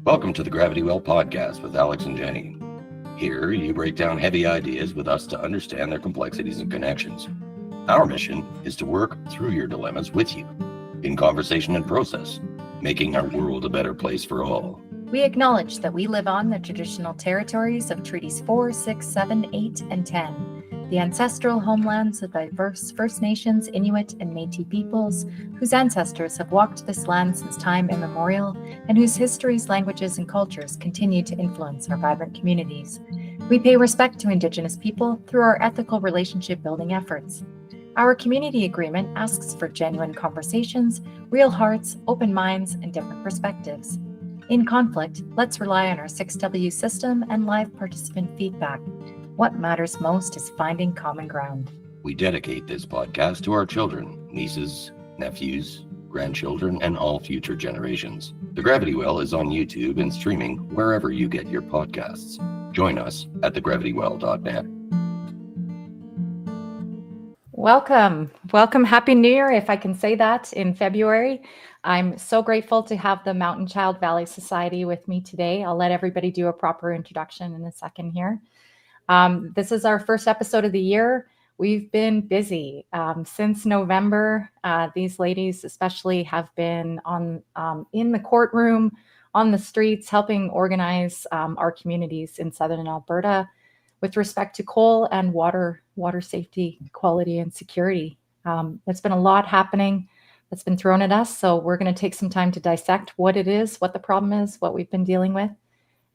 Welcome to the Gravity Well podcast with Alex and Jenny. Here, you break down heavy ideas with us to understand their complexities and connections. Our mission is to work through your dilemmas with you, in conversation and process, making our world a better place for all. We acknowledge that we live on the traditional territories of Treaties 4, 6, 7, 8, and 10, the ancestral homelands of diverse First Nations, Inuit, and Métis peoples, whose ancestors have walked this land since time immemorial, and whose histories, languages, and cultures continue to influence our vibrant communities. We pay respect to Indigenous people through our ethical relationship building efforts. Our community agreement asks for genuine conversations, real hearts, open minds, and different perspectives. In conflict, let's rely on our 6W system and live participant feedback. What matters most is finding common ground. We dedicate this podcast to our children, nieces, nephews, grandchildren, and all future generations. The Gravity Well is on YouTube and streaming wherever you get your podcasts. Join us at thegravitywell.net. Welcome. Happy New Year, if I can say that, in February. I'm so grateful to have the Mountain Child Valley Society with me today. I'll let everybody do a proper introduction in a second here. This is our first episode of the year. We've been busy since November. These ladies especially have been in the courtroom, on the streets, helping organize our communities in Southern Alberta with respect to coal and water safety, quality, and security. There's been a lot happening that's been thrown at us. So we're going to take some time to dissect what it is, what the problem is, what we've been dealing with.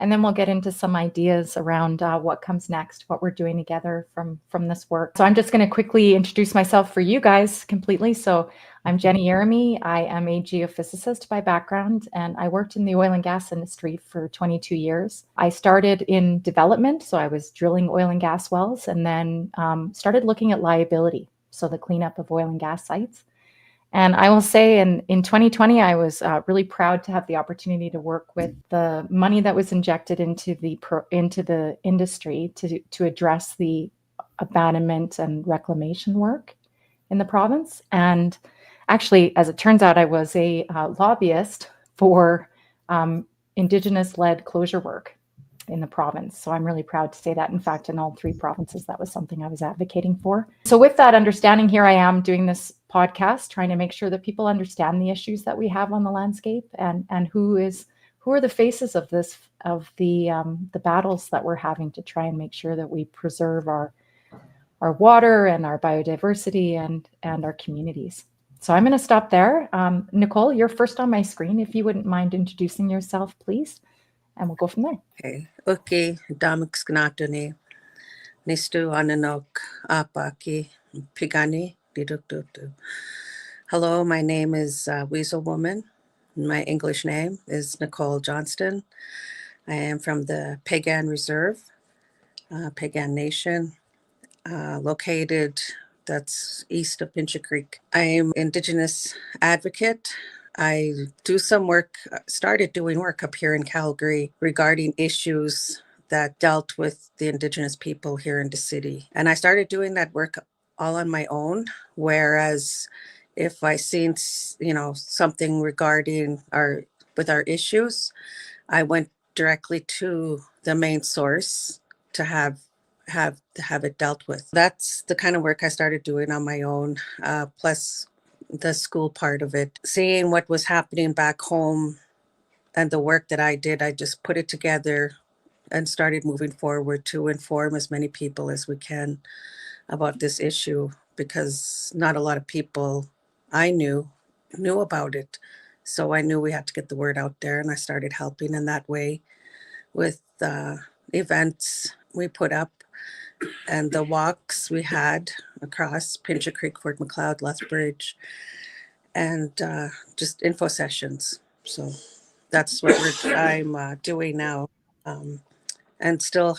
And then we'll get into some ideas around what comes next, what we're doing together from this work. So I'm just going to quickly introduce myself for you guys completely. So I'm Jenny Yeremy. I am a geophysicist by background, and I worked in the oil and gas industry for 22 years. I started in development, so I was drilling oil and gas wells, and then started looking at liability, so the cleanup of oil and gas sites. And I will say in 2020, I was really proud to have the opportunity to work with the money that was injected into the industry to address the abandonment and reclamation work in the province. And actually, as it turns out, I was a lobbyist for Indigenous-led closure work in the province. So I'm really proud to say that. In fact, in all three provinces, that was something I was advocating for. So with that understanding, here I am doing this podcast, trying to make sure that people understand the issues that we have on the landscape and who are the faces of the battles that we're having to try and make sure that we preserve our water and our biodiversity and our communities. So I'm going to stop there. Nicole, you're first on my screen. If you wouldn't mind introducing yourself, please. And we'll go from there. Okay, Damix Gnatani, Nistu Ananok, Apaki, Piikani, Diduktutu. Hello, my name is Weasel Woman. My English name is Nicole Johnston. I am from the Piikani Reserve, Piikani Nation, located that's east of Pincher Creek. I am Indigenous advocate. I started doing work up here in Calgary regarding issues that dealt with the Indigenous people here in the city. And I started doing that work all on my own, whereas if I seen, something regarding our issues, I went directly to the main source to have it dealt with. That's the kind of work I started doing on my own, plus the school part of it. Seeing what was happening back home and the work that I did, I just put it together and started moving forward to inform as many people as we can about this issue, because not a lot of people I knew about it. So I knew we had to get the word out there, and I started helping in that way with events we put up and the walks we had across Pincher Creek, Fort McLeod, Lethbridge, and just info sessions. So that's what I'm doing now, and still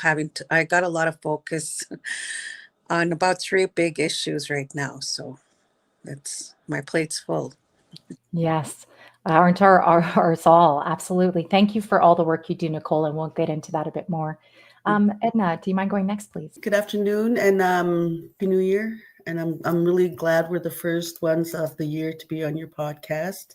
I got a lot of focus on about 3 big issues right now. So my plate's full. Yes, aren't ours all? Absolutely. Thank you for all the work you do, Nicole, and we'll get into that a bit more. Edna, do you mind going next, please? Good afternoon and Happy New Year. And I'm really glad we're the first ones of the year to be on your podcast.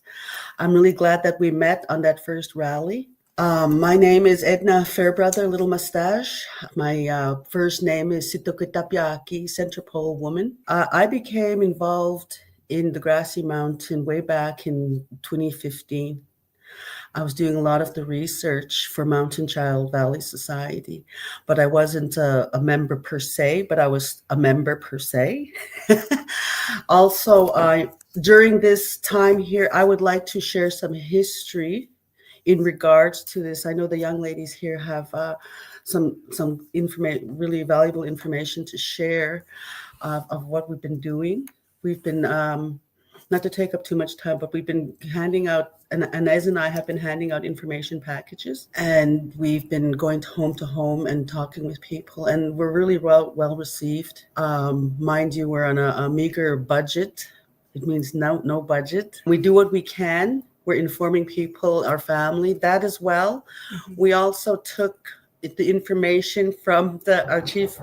I'm really glad that we met on that first rally. My name is Edna Fairbrother, Little Moustache. My first name is Situkitapiaki, Center Pole Woman. I became involved in the Grassy Mountain way back in 2015. I was doing a lot of the research for Mountain Child Valley Society, but I wasn't a member per se, but I was a member per se. Also, during this time here, I would like to share some history in regards to this. I know the young ladies here have some really valuable information to share of what we've been doing. We've been, not to take up too much time, but we've been handing out, and Inez and I have been handing out information packages, and we've been going to home and talking with people, and we're really well received. Mind you, we're on a meager budget. It means no budget. We do what we can. We're informing people, our family, that as well. Mm-hmm. We also took the information from our chief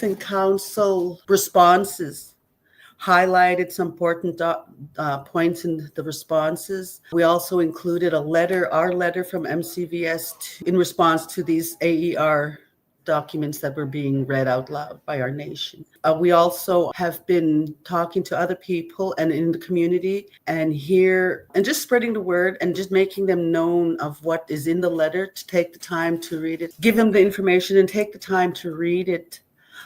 and council responses, highlighted some important points in the responses. We also included our letter from MCVS in response to these AER documents that were being read out loud by our nation. We also have been talking to other people and in the community and just spreading the word and just making them known of what is in the letter, to take the time to read it, give them the information and take the time to read it.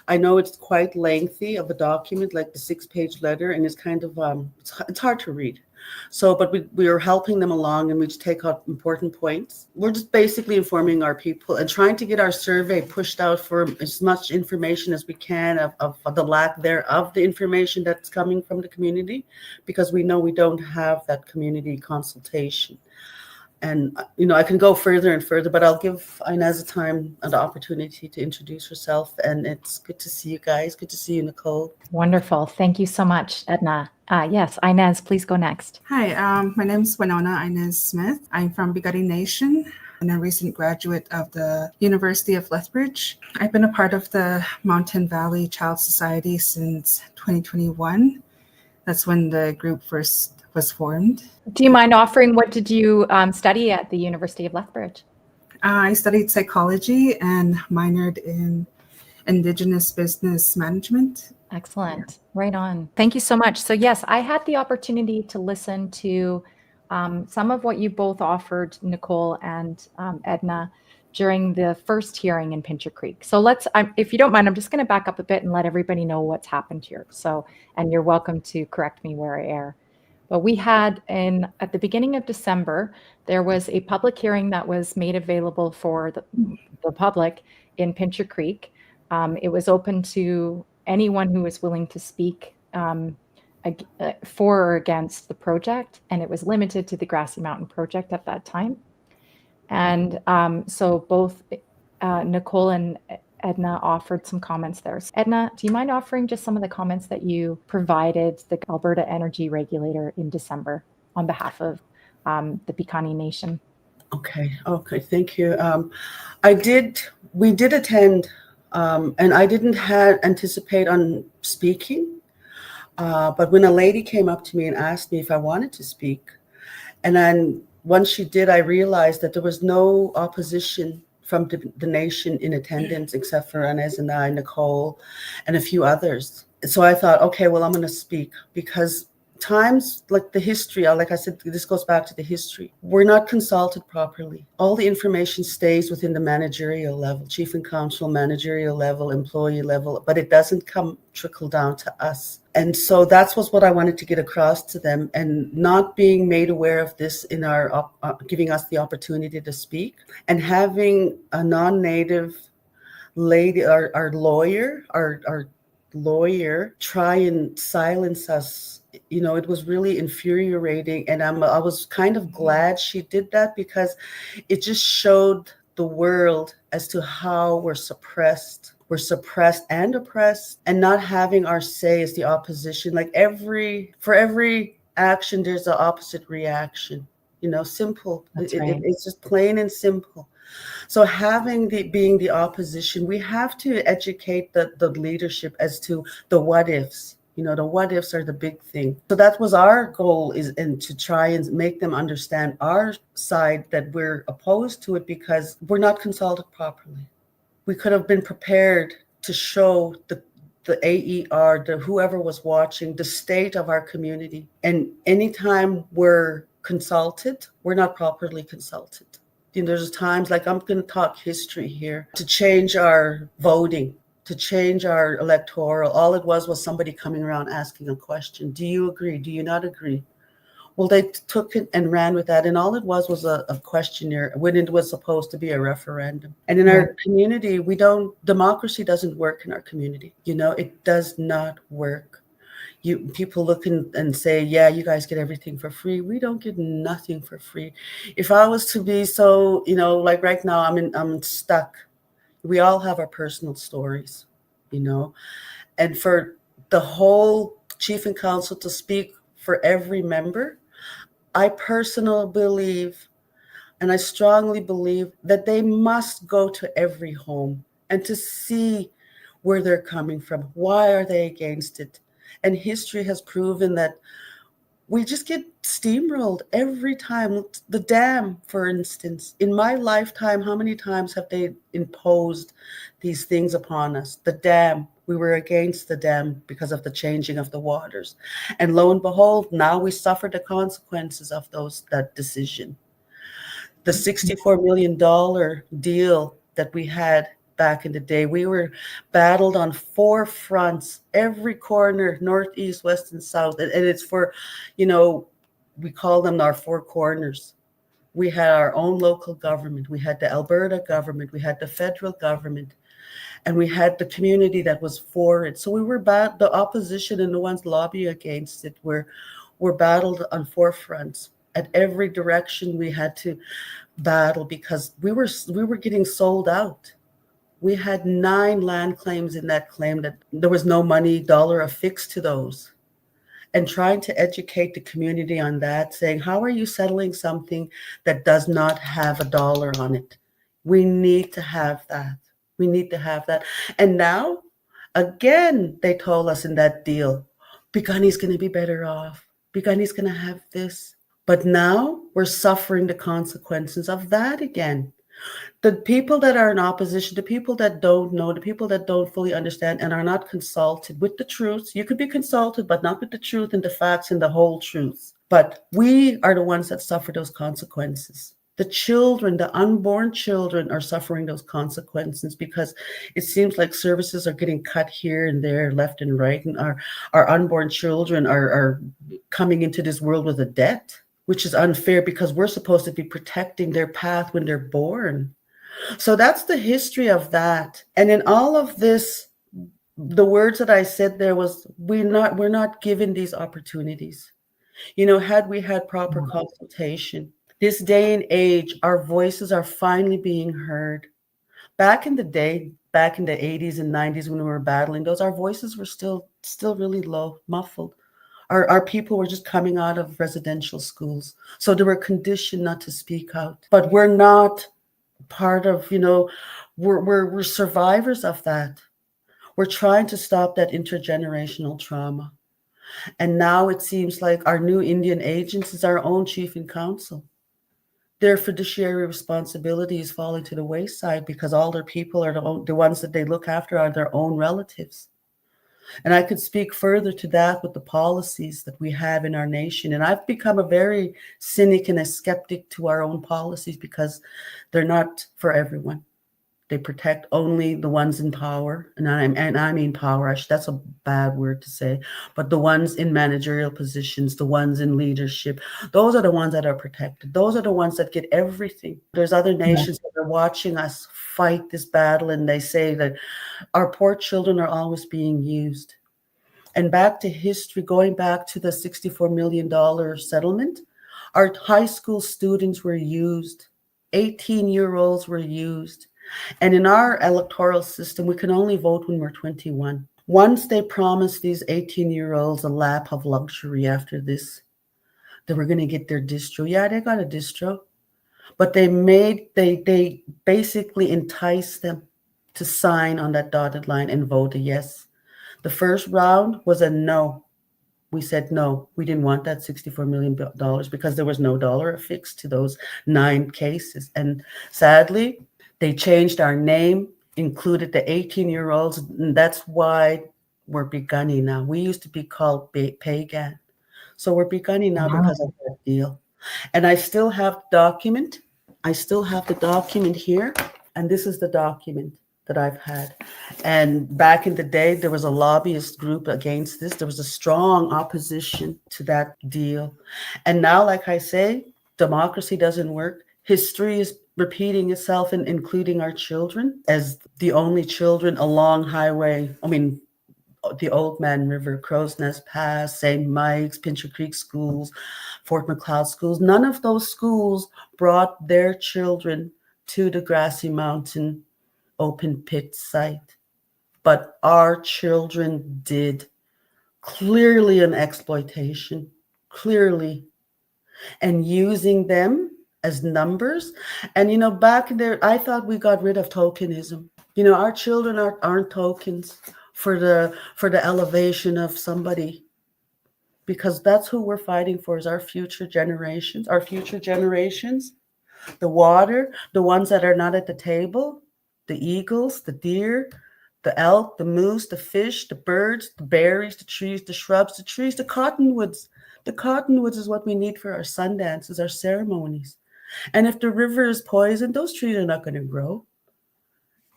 I know it's quite lengthy of a document, like the 6-page letter, and it's kind of, it's hard to read. So, but we are helping them along, and we just take out important points. We're just basically informing our people and trying to get our survey pushed out for as much information as we can of the lack thereof, the information that's coming from the community, because we know we don't have that community consultation. And, I can go further and further, but I'll give Inez the time and the opportunity to introduce herself. And it's good to see you guys. Good to see you, Nicole. Wonderful. Thank you so much, Edna. Yes, Inez, please go next. Hi, my name is Wynonna Inez Smith. I'm from Piikani Nation and a recent graduate of the University of Lethbridge. I've been a part of the Mountain Valley Child Society since 2021. That's when the group first was formed. Do you mind offering, what did you study at the University of Lethbridge? I studied psychology and minored in Indigenous business management. Excellent. Right on. Thank you so much. So yes, I had the opportunity to listen to some of what you both offered, Nicole and Edna, during the first hearing in Pincher Creek. So if you don't mind, I'm just going to back up a bit and let everybody know what's happened here. So, and you're welcome to correct me where I err. But we had at the beginning of December, there was a public hearing that was made available for the public in Pincher Creek. It was open to anyone who was willing to speak for or against the project, and it was limited to the Grassy Mountain project at that time. And so both Nicole and Edna offered some comments there. So Edna, do you mind offering just some of the comments that you provided the Alberta Energy Regulator in December on behalf of the Piikani Nation? Okay, thank you. We did attend, and I didn't anticipate on speaking, but when a lady came up to me and asked me if I wanted to speak, and then once she did, I realized that there was no opposition from the nation in attendance, except for Inez and I, Nicole, and a few others. So I thought, okay, well, I'm going to speak, because times like the history, like I said, this goes back to the history. We're not consulted properly. All the information stays within the managerial level, chief and council managerial level, employee level, but it doesn't trickle down to us. And so that's what I wanted to get across to them, and not being made aware of this in our giving us the opportunity to speak, and having a non-native lady, our lawyer try and silence us. It was really infuriating, and I was kind of glad she did that, because it just showed the world as to how we're suppressed and oppressed, and not having our say as the opposition. Like for every action, there's an opposite reaction. Simple. It's just plain and simple. So being the opposition, we have to educate the leadership as to the what ifs. The what ifs are the big thing. So that was our goal, and to try and make them understand our side, that we're opposed to it because we're not consulted properly. We could have been prepared to show the AER, whoever was watching, the state of our community. And anytime we're consulted, we're not properly consulted. There's times, like, I'm going to talk history here, to change our voting, to change our electoral. All it was somebody coming around asking a question. Do you agree? Do you not agree? Well, they took it and ran with that. And all it was a questionnaire when it was supposed to be a referendum. And in our community, democracy doesn't work in our community. It does not work. People look and say, yeah, you guys get everything for free. We don't get nothing for free. If I was to be so, like right now, I'm stuck. We all have our personal stories, and for the whole chief and council to speak for every member, I personally believe, and I strongly believe, that they must go to every home and to see where they're coming from. Why are they against it? And history has proven that we just get steamrolled every time. The dam, for instance, in my lifetime, how many times have they imposed these things upon us? The dam, we were against the dam because of the changing of the waters. And lo and behold, now we suffer the consequences of that decision. The $64 million deal that we had back in the day, we were battled on 4 fronts, every corner, north, east, west, and south. And it's for, we call them our 4 corners. We had our own local government. We had the Alberta government. We had the federal government. And we had the community that was for it. So we were the opposition and the ones lobbying against it were battled on 4 fronts. At every direction we had to battle because we were getting sold out. We had 9 land claims in that claim that there was no money, dollar affixed to those. And trying to educate the community on that, saying, how are you settling something that does not have a dollar on it? We need to have that. We need to have that. And now, again, they told us in that deal, Piikani's going to be better off. Piikani's going to have this. But now we're suffering the consequences of that again. The people that are in opposition, the people that don't know, the people that don't fully understand and are not consulted with the truth. You could be consulted, but not with the truth and the facts and the whole truth. But we are the ones that suffer those consequences. The children, the unborn children, are suffering those consequences because it seems like services are getting cut here and there, left and right. And our unborn children are coming into this world with a debt, which is unfair because we're supposed to be protecting their path when they're born. So that's the history of that. And in all of this, the words that I said there was, we're not given these opportunities. Had we had proper consultation, this day and age, our voices are finally being heard. Back in the day, back in the 80s and 90s when we were battling those, our voices were still really low, muffled. Our people were just coming out of residential schools. So they were conditioned not to speak out. But we're not part of, we're survivors of that. We're trying to stop that intergenerational trauma. And now it seems like our new Indian agents is our own chief and council. Their fiduciary responsibility is falling to the wayside because all their people are the ones that they look after are their own relatives. And I could speak further to that with the policies that we have in our nation. And I've become a very cynic and a skeptic to our own policies because they're not for everyone. They protect only the ones in power. And I mean power, that's a bad word to say, but the ones in managerial positions, the ones in leadership, those are the ones that are protected. Those are the ones that get everything. There's other nations that are watching us fight this battle, and they say that our poor children are always being used. And back to history, going back to the $64 million settlement, our high school students were used. 18-year-olds were used. And in our electoral system, we can only vote when we're 21. Once they promised these 18-year-olds a lap of luxury after this, they were going to get their distro. Yeah, they got a distro. But they basically enticed them to sign on that dotted line and vote a yes. The first round was a no. We said no. We didn't want that $64 million because there was no dollar affixed to those 9 cases. And sadly, they changed our name, included the 18-year-olds, and that's why we're Piikani now. We used to be called Pagan. So we're Piikani now because of that deal. And I still have the document. I still have the document here. And this is the document that I've had. And back in the day, there was a lobbyist group against this. There was a strong opposition to that deal. And now, like I say, democracy doesn't work. History is repeating itself, and including our children as the only children along the Old Man River, Crow's Nest Pass, St. Mike's, Pincher Creek schools, Fort McLeod schools. None of those schools brought their children to the Grassy Mountain open pit site. But our children did. Clearly an exploitation, clearly. And using them as numbers. And, back there, I thought we got rid of tokenism. Our children aren't tokens for the elevation of somebody, because that's who we're fighting for, is our future generations. The water, the ones that are not at the table, the eagles, the deer, the elk, the moose, the fish, the birds, the berries, the trees, the shrubs, the trees, the cottonwoods. The cottonwoods is what we need for our sun dances, our ceremonies. And if the river is poisoned, those trees are not going to grow.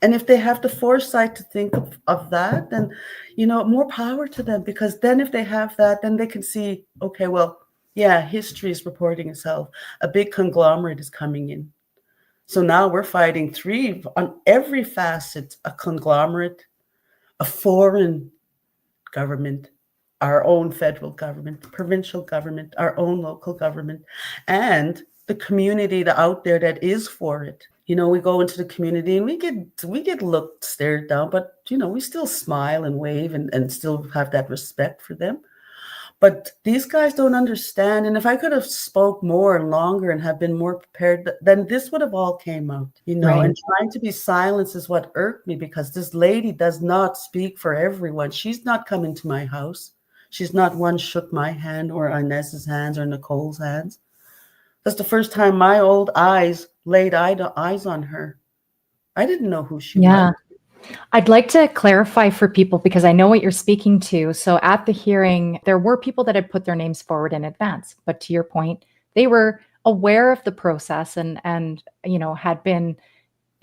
And if they have the foresight to think of that, then, more power to them. Because then if they have that, then they can see, okay, well, yeah, history is reporting itself. A big conglomerate is coming in. So now we're fighting 3 on every facet: a conglomerate, a foreign government, our own federal government, provincial government, our own local government, and the community out there that is for it. We go into the community and we get looked, stared down, but we still smile and wave and still have that respect for them. But these guys don't understand. And if I could have spoke more and longer and have been more prepared, then this would have all came out, Right. And trying to be silenced is what irked me, because this lady does not speak for everyone. She's not coming to my house. She's not one shook my hand, or Inez's hands, or Nicole's hands. That's the first time my old eyes laid eyes on her. I didn't know who she was. I'd like to clarify for people, because I know what you're speaking to. So at the hearing, there were people that had put their names forward in advance. But to your point, they were aware of the process and had been,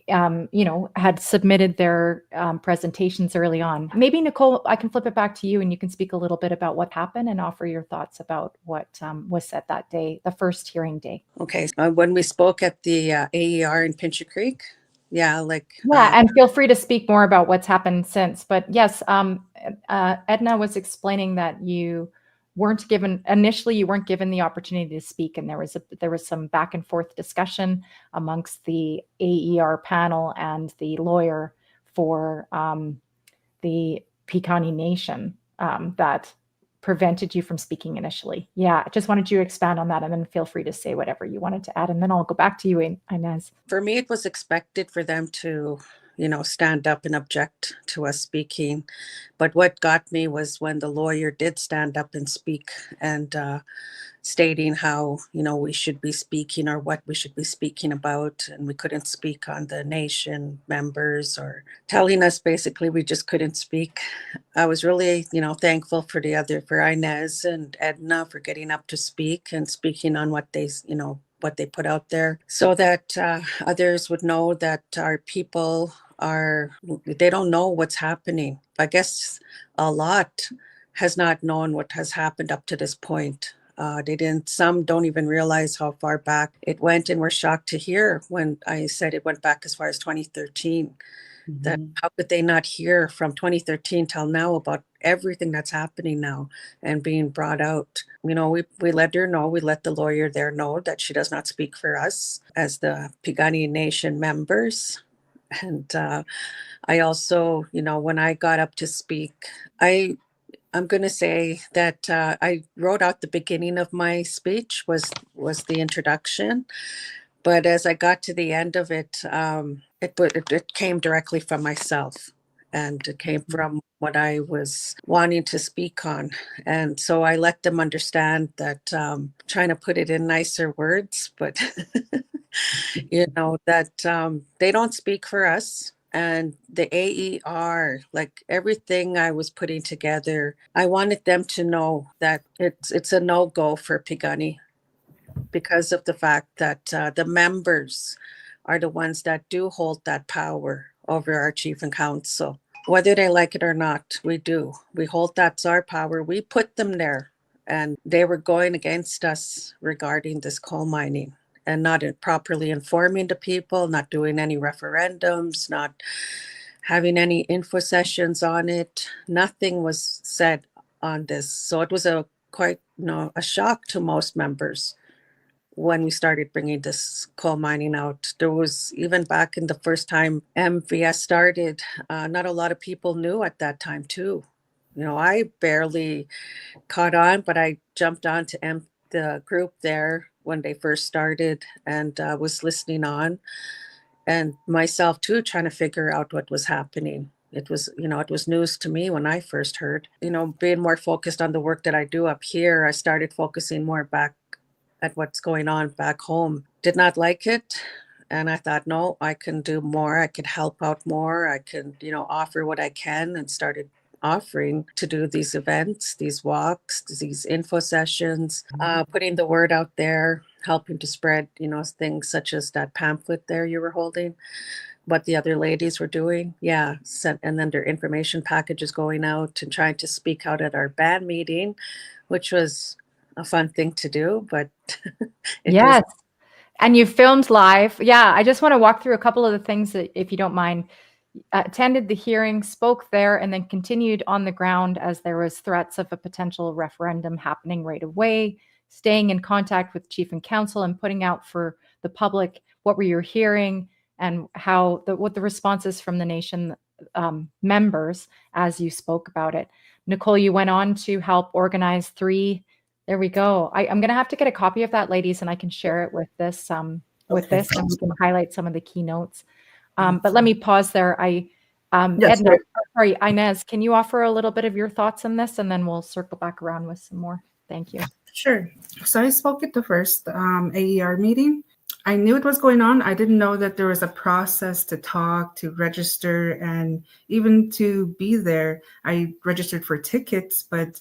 had submitted their presentations early on. Maybe, Nicole, I can flip it back to you and you can speak a little bit about what happened and offer your thoughts about what was said that day, the first hearing day. Okay. When we spoke at the AER in Pincher Creek, and feel free to speak more about what's happened since. But yes, Edna was explaining that you weren't given the opportunity to speak, and there was some back and forth discussion amongst the AER panel and the lawyer for the Piikani Nation that prevented you from speaking initially. Yeah, I just wanted you to expand on that, and then feel free to say whatever you wanted to add, and then I'll go back to you, Inez. For me, it was expected for them to, stand up and object to us speaking. But what got me was when the lawyer did stand up and speak, and stating how, we should be speaking or what we should be speaking about. And we couldn't speak on the nation members, or telling us basically we just couldn't speak. I was really, thankful for Inez and Edna for getting up to speak and speaking on what they put out there, so that others would know that our people they don't know what's happening. I guess a lot has not known what has happened up to this point. Some don't even realize how far back it went, and were shocked to hear when I said it went back as far as 2013. Mm-hmm. That how could they not hear from 2013 till now about everything that's happening now and being brought out? We let her know, we let the lawyer there know that she does not speak for us as the Piikani Nation members. And I also, when I got up to speak, I'm going to say that I wrote out the beginning of my speech was the introduction. But as I got to the end of it, it came directly from myself. and it came from what I was wanting to speak on. And so I let them understand that, trying to put it in nicer words, but that they don't speak for us. And the AER, like everything I was putting together, I wanted them to know that it's a no-go for Piikani, because of the fact that the members are the ones that do hold that power over our chief and council. Whether they like it or not, we do. We hold that's our power. We put them there, and they were going against us regarding this coal mining and not properly informing the people, not doing any referendums, not having any info sessions on it. Nothing was said on this. So it was a shock to most members when we started bringing this coal mining out. There was, even back in the first time MVS started, not a lot of people knew at that time too. I barely caught on, but I jumped on to the group there when they first started, and was listening on, and myself too, trying to figure out what was happening. It was news to me when I first heard. Being more focused on the work that I do up here, I started focusing more back at what's going on back home. Did not like it. And I thought, no, I can do more. I could help out more. I can, offer what I can, and started offering to do these events, these walks, these info sessions, putting the word out there, helping to spread, things such as that pamphlet there you were holding, what the other ladies were doing. Yeah. And then their information packages going out, and trying to speak out at our band meeting, which was a fun thing to do, but Yes. And you filmed live. Yeah. I just want to walk through a couple of the things that, if you don't mind. Attended the hearing, spoke there, and then continued on the ground as there was threats of a potential referendum happening right away, staying in contact with chief and council and putting out for the public what were you hearing, and what the responses from the nation members as you spoke about it. Nicole, you went on to help organize 3. There we go. I'm going to have to get a copy of that, ladies, and I can share it with this, and we can highlight some of the keynotes. But let me pause there. Yes, Edna, sorry, Inez, can you offer a little bit of your thoughts on this, and then we'll circle back around with some more. Thank you. Sure. So I spoke at the first AER meeting. I knew it was going on. I didn't know that there was a process to talk, to register, and even to be there. I registered for tickets, but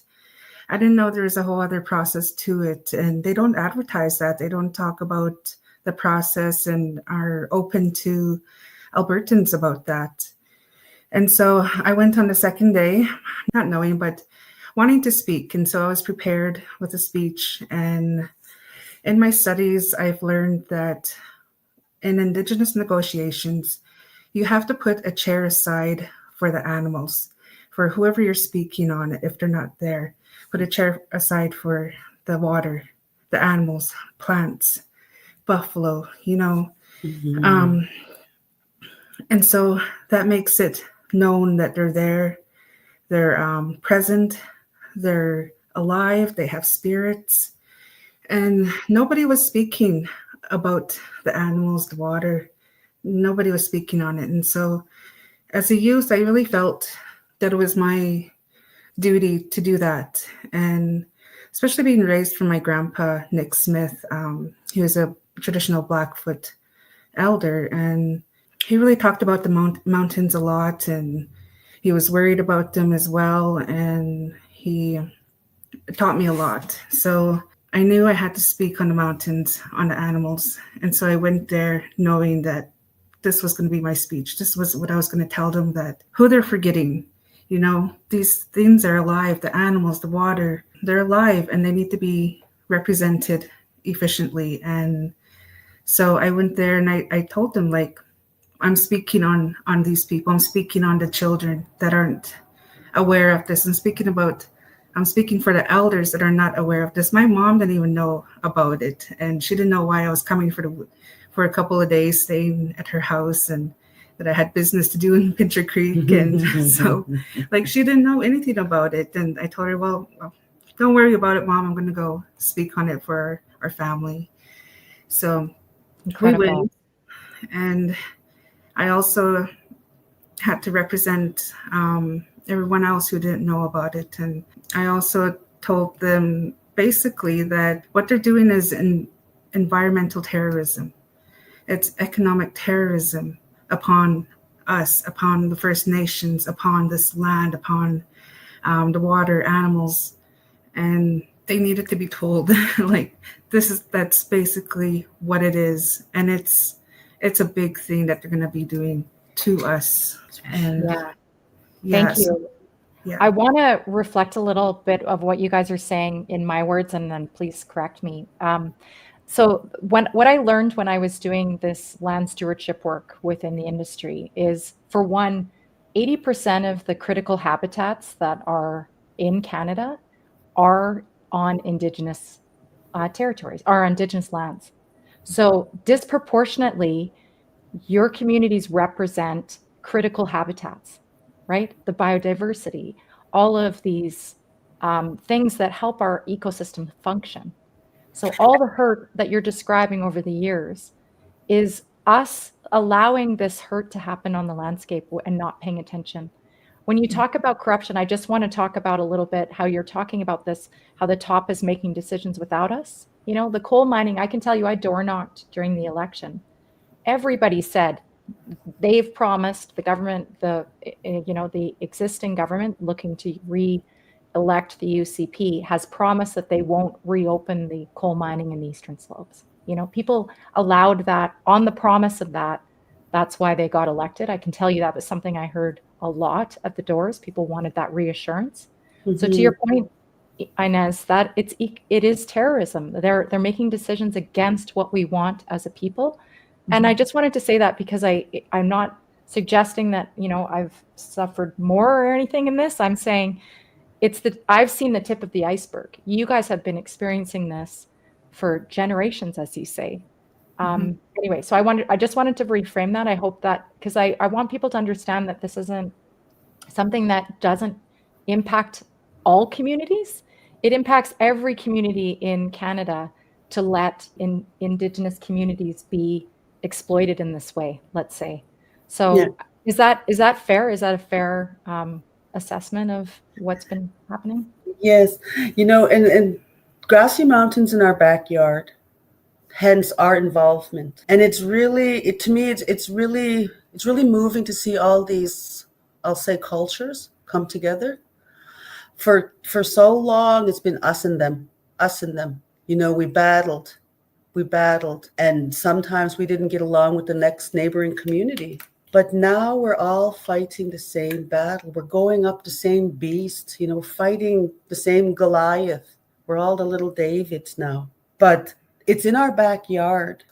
I didn't know there was a whole other process to it. And they don't advertise that. They don't talk about the process and are open to Albertans about that. And so I went on the second day, not knowing, but wanting to speak. And so I was prepared with a speech. And in my studies, I've learned that in Indigenous negotiations, you have to put a chair aside for the animals, for whoever you're speaking on, if they're not there. Put a chair aside for the water, the animals, plants, buffalo, Mm-hmm. And so that makes it known that they're there, they're present, they're alive, they have spirits. And nobody was speaking about the animals, the water. Nobody was speaking on it. And so as a youth, I really felt that it was my duty to do that. And especially being raised from my grandpa, Nick Smith. He was a traditional Blackfoot elder, and he really talked about the mountains a lot, and he was worried about them as well, and he taught me a lot. So I knew I had to speak on the mountains, on the animals, and so I went there knowing that this was going to be my speech. This was what I was going to tell them, that who they're forgetting. These things are alive, the animals, the water, they're alive, and they need to be represented efficiently. And so I went there and I told them, like, I'm speaking on these people. I'm speaking on the children that aren't aware of this. I'm speaking for the elders that are not aware of this. My mom didn't even know about it, and she didn't know why I was coming for a couple of days, staying at her house, and that I had business to do in Pincher Creek. And so, like, she didn't know anything about it. And I told her, well, don't worry about it, Mom. I'm going to go speak on it for our family. So Incredible. we went, and I also had to represent everyone else who didn't know about it. And I also told them basically that what they're doing is environmental terrorism. It's economic terrorism upon us, upon the First Nations, upon this land, upon the water, animals. And they needed to be told, like, that's basically what it is. And it's a big thing that they're going to be doing to us. And Thank you. Yeah. I want to reflect a little bit of what you guys are saying in my words, and then please correct me. So what I learned when I was doing this land stewardship work within the industry is, for one, 80% of the critical habitats that are in Canada are on Indigenous territories, are on Indigenous lands. So disproportionately, your communities represent critical habitats, right? The biodiversity, all of these things that help our ecosystem function. So all the hurt that you're describing over the years is us allowing this hurt to happen on the landscape and not paying attention. When you talk about corruption, I just want to talk about a little bit how you're talking about this, how the top is making decisions without us. You know, the coal mining, I can tell you, I door knocked during the election. Everybody said they've promised, the government, the existing government looking to re-elect the UCP has promised that they won't reopen the coal mining in the Eastern Slopes. You know, people allowed that on the promise of that. That's why they got elected. I can tell you that was something I heard a lot at the doors. People wanted that reassurance. Mm-hmm. So to your point, Inez, that it is terrorism. They're making decisions against what we want as a people. And I just wanted to say that because I'm not suggesting that, you know, I've suffered more or anything in this. I'm saying I've seen the tip of the iceberg. You guys have been experiencing this for generations, as you say. Anyway, so I just wanted to reframe that. I hope that, because I want people to understand that this isn't something that doesn't impact all communities. It impacts every community in Canada to let Indigenous communities be exploited in this way, let's say. So is that fair? Is that a fair assessment of what's been happening? Yes, you know, and grassy mountains in our backyard, hence our involvement. And it's really, to me, it's really moving to see all these, I'll say, cultures come together. For so long, it's been us and them. You know, we battled, and sometimes we didn't get along with the next neighboring community. But now we're all fighting the same battle. We're going up the same beast, you know, fighting the same Goliath. We're all the little Davids now. But it's in our backyard.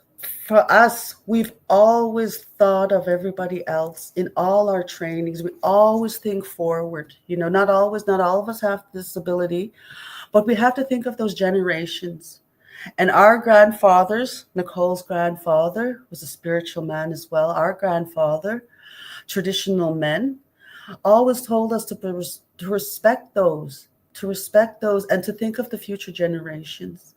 For us, we've always thought of everybody else in all our trainings. We always think forward. You know, not all of us have this ability, but we have to think of those generations. And our grandfathers, Nicole's grandfather was a spiritual man as well. Our grandfather, traditional men, always told us to respect those, and to think of the future generations.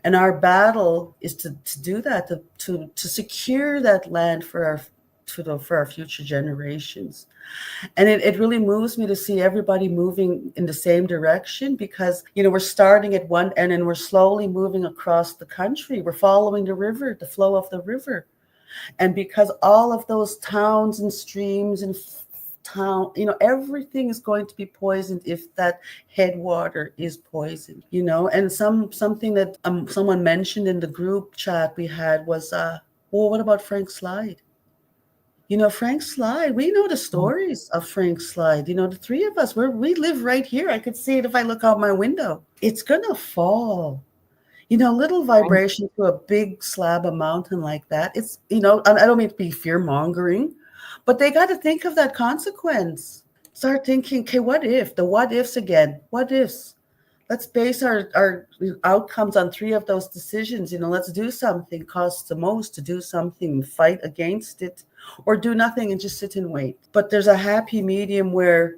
And our battle is to do that, to secure that land for our future generations. And it really moves me to see everybody moving in the same direction, because, you know, we're starting at one end and we're slowly moving across the country. We're following the river, the flow of the river. And because all of those towns and streams and you know, everything is going to be poisoned if that headwater is poisoned, you know. And something that someone mentioned in the group chat we had was, well, what about Frank Slide? You know, Frank Slide, we know the stories of Frank Slide. You know, the three of us, we live right here. I could see it if I look out my window. It's going to fall. You know, little vibration to a big slab of mountain like that. It's, you know, I don't mean to be fear-mongering, but they got to think of that consequence. Start thinking, okay, what if? The what ifs again. What ifs? Let's base our outcomes on three of those decisions. You know, let's do something. Costs the most to do something, fight against it, or do nothing and just sit and wait. But there's a happy medium where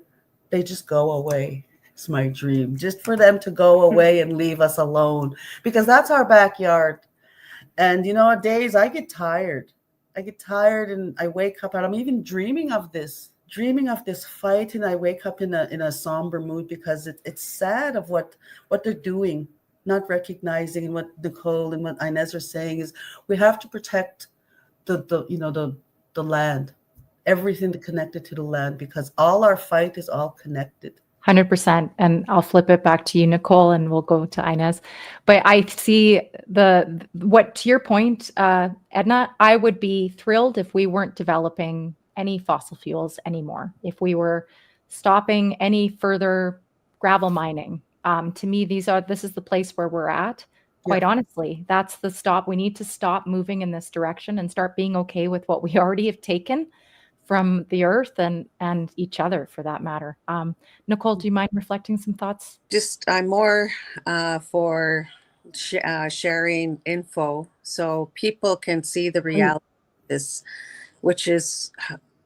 they just go away. It's my dream, just for them to go away and leave us alone, because that's our backyard. And, you know, days I get tired and I wake up and I'm even dreaming of this. dreaming of this fight, and I wake up in a somber mood because it's sad of what they're doing, not recognizing. And what Nicole and what Inez are saying is we have to protect the land, everything connected to the land, because all our fight is all connected. 100%. And I'll flip it back to you, Nicole, and we'll go to Inez. But I see to your point, Edna, I would be thrilled if we weren't developing any fossil fuels anymore, if we were stopping any further gravel mining. To me, this is the place where we're at. Quite honestly, that's the stop. We need to stop moving in this direction and start being okay with what we already have taken from the earth and each other, for that matter. Nicole, do you mind reflecting some thoughts? I'm more for sharing info so people can see the reality of this, which is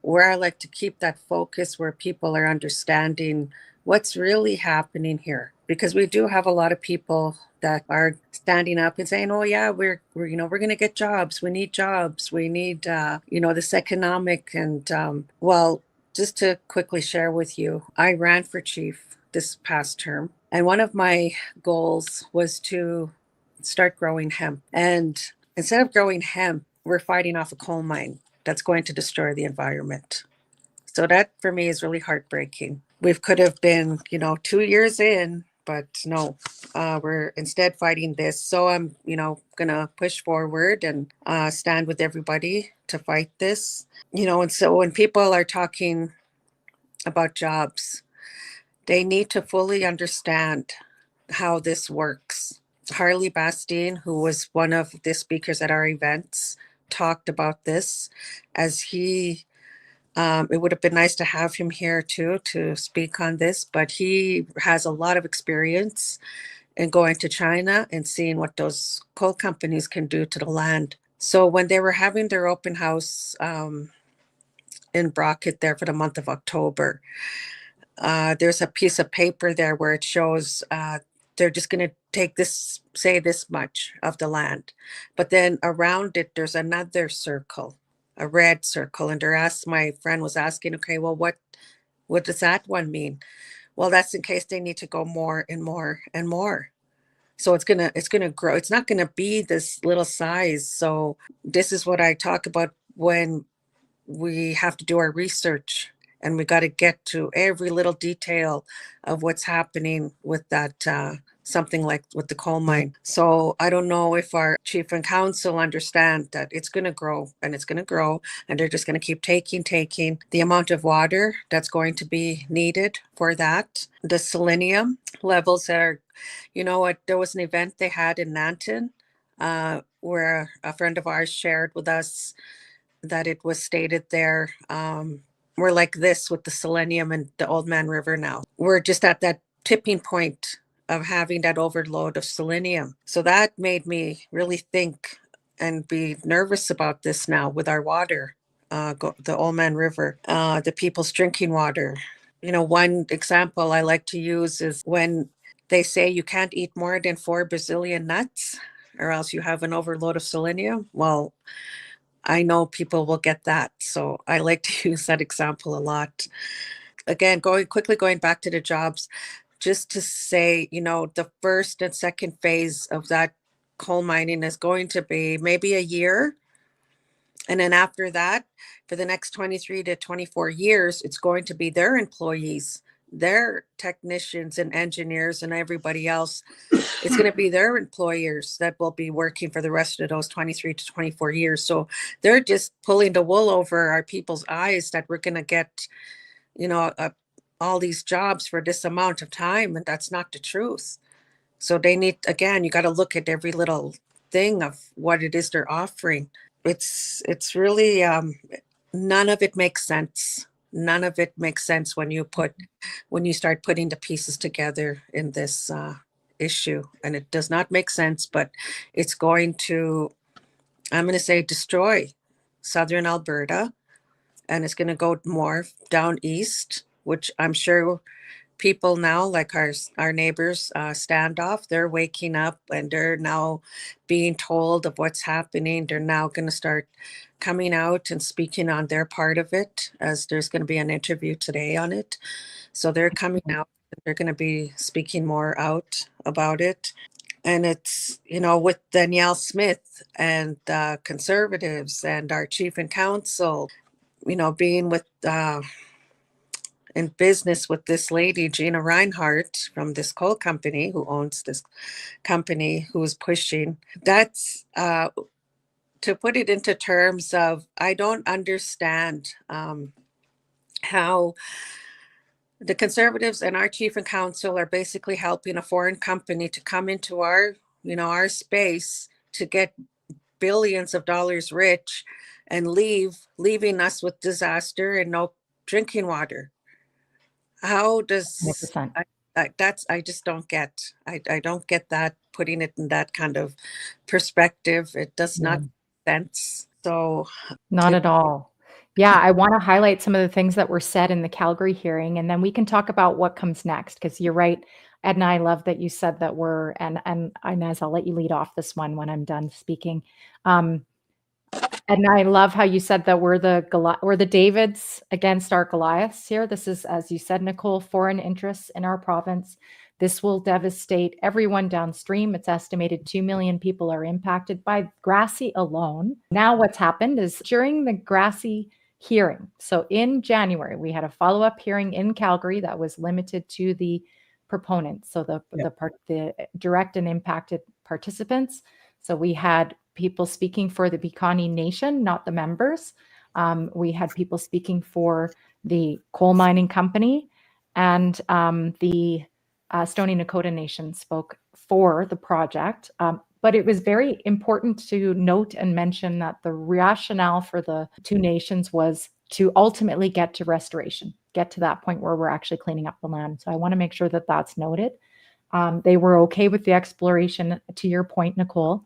where I like to keep that focus, where people are understanding what's really happening here. Because we do have a lot of people that are standing up and saying, "Oh yeah, we're going to get jobs. We need jobs. We need this economic." And well, just to quickly share with you, I ran for chief this past term, and one of my goals was to start growing hemp. And instead of growing hemp, we're fighting off a coal mine that's going to destroy the environment. So that for me is really heartbreaking. We could have been, 2 years in, but no, we're instead fighting this. So I'm, going to push forward and stand with everybody to fight this. And so when people are talking about jobs, they need to fully understand how this works. Harley Bastine, who was one of the speakers at our events, talked about this as he it would have been nice to have him here too to speak on this, but he has a lot of experience in going to China and seeing what those coal companies can do to the land. So when they were having their open house in Brockett there for the month of October, there's a piece of paper there where it shows they're just going to take this much of the land, but then around it there's another circle, a red circle, and my friend was asking, okay, well, what does that one mean? Well, that's in case they need to go more and more and more. So it's gonna grow. It's not gonna be this little size. So this is what I talk about when we have to do our research, and we got to get to every little detail of what's happening with that something like with the coal mine. So I don't know if our chief and council understand that it's going to grow and it's going to grow, and they're just going to keep taking the amount of water that's going to be needed for that. The selenium levels are, there was an event they had in Nanton where a friend of ours shared with us that it was stated there, we're like this with the selenium and the Old Man River now. We're just at that tipping point of having that overload of selenium. So that made me really think and be nervous about this now with our water, the Old Man River, the people's drinking water. One example I like to use is when they say you can't eat more than 4 Brazilian nuts or else you have an overload of selenium. Well, I know people will get that. So I like to use that example a lot. Again, going back to the jobs, just to say, the first and second phase of that coal mining is going to be maybe a year. And then after that, for the next 23 to 24 years, it's going to be their employees, their technicians and engineers and everybody else. It's going to be their employers that will be working for the rest of those 23 to 24 years. So they're just pulling the wool over our people's eyes that we're going to get, all these jobs for this amount of time. And that's not the truth. So they need, again, you got to look at every little thing of what it is they're offering. It's really, none of it makes sense. None of it makes sense when you start putting the pieces together in this issue. And it does not make sense, but it's going to, I'm going to say, destroy southern Alberta. And it's going to go more down east, which I'm sure people now, like our neighbors, standoff, they're waking up and they're now being told of what's happening. They're now going to start coming out and speaking on their part of it, as there's going to be an interview today on it. So they're coming out. They're going to be speaking more out about it. And it's, with Danielle Smith and conservatives and our chief and counsel, being with in business with this lady, Gina Reinhardt, from this coal company, who owns this company, who's pushing. That's to put it into terms of, I don't understand how the conservatives and our chief and counsel are basically helping a foreign company to come into our space to get billions of dollars rich and leaving us with disaster and no drinking water. How does 100%. I just don't get. I don't get that, putting it in that kind of perspective. It does not make sense. So Not at all. Yeah, I want to highlight some of the things that were said in the Calgary hearing, and then we can talk about what comes next, because you're right, Edna, I love that you said that and Inez, I'll let you lead off this one when I'm done speaking. Edna, I love how you said that we're the Davids against our Goliaths here. This is, as you said, Nicole, foreign interests in our province. This will devastate everyone downstream. It's estimated 2 million people are impacted by Grassy alone. Now what's happened is during the Grassy hearing, so in January, we had a follow-up hearing in Calgary that was limited to the proponents, so the direct and impacted participants. So we had people speaking for the Piikani Nation, not the members. We had people speaking for the coal mining company, and the Stoney Nakoda Nation spoke for the project. But it was very important to note and mention that the rationale for the two nations was to ultimately get to restoration, get to that point where we're actually cleaning up the land. So I want to make sure that that's noted. They were okay with the exploration, to your point, Nicole,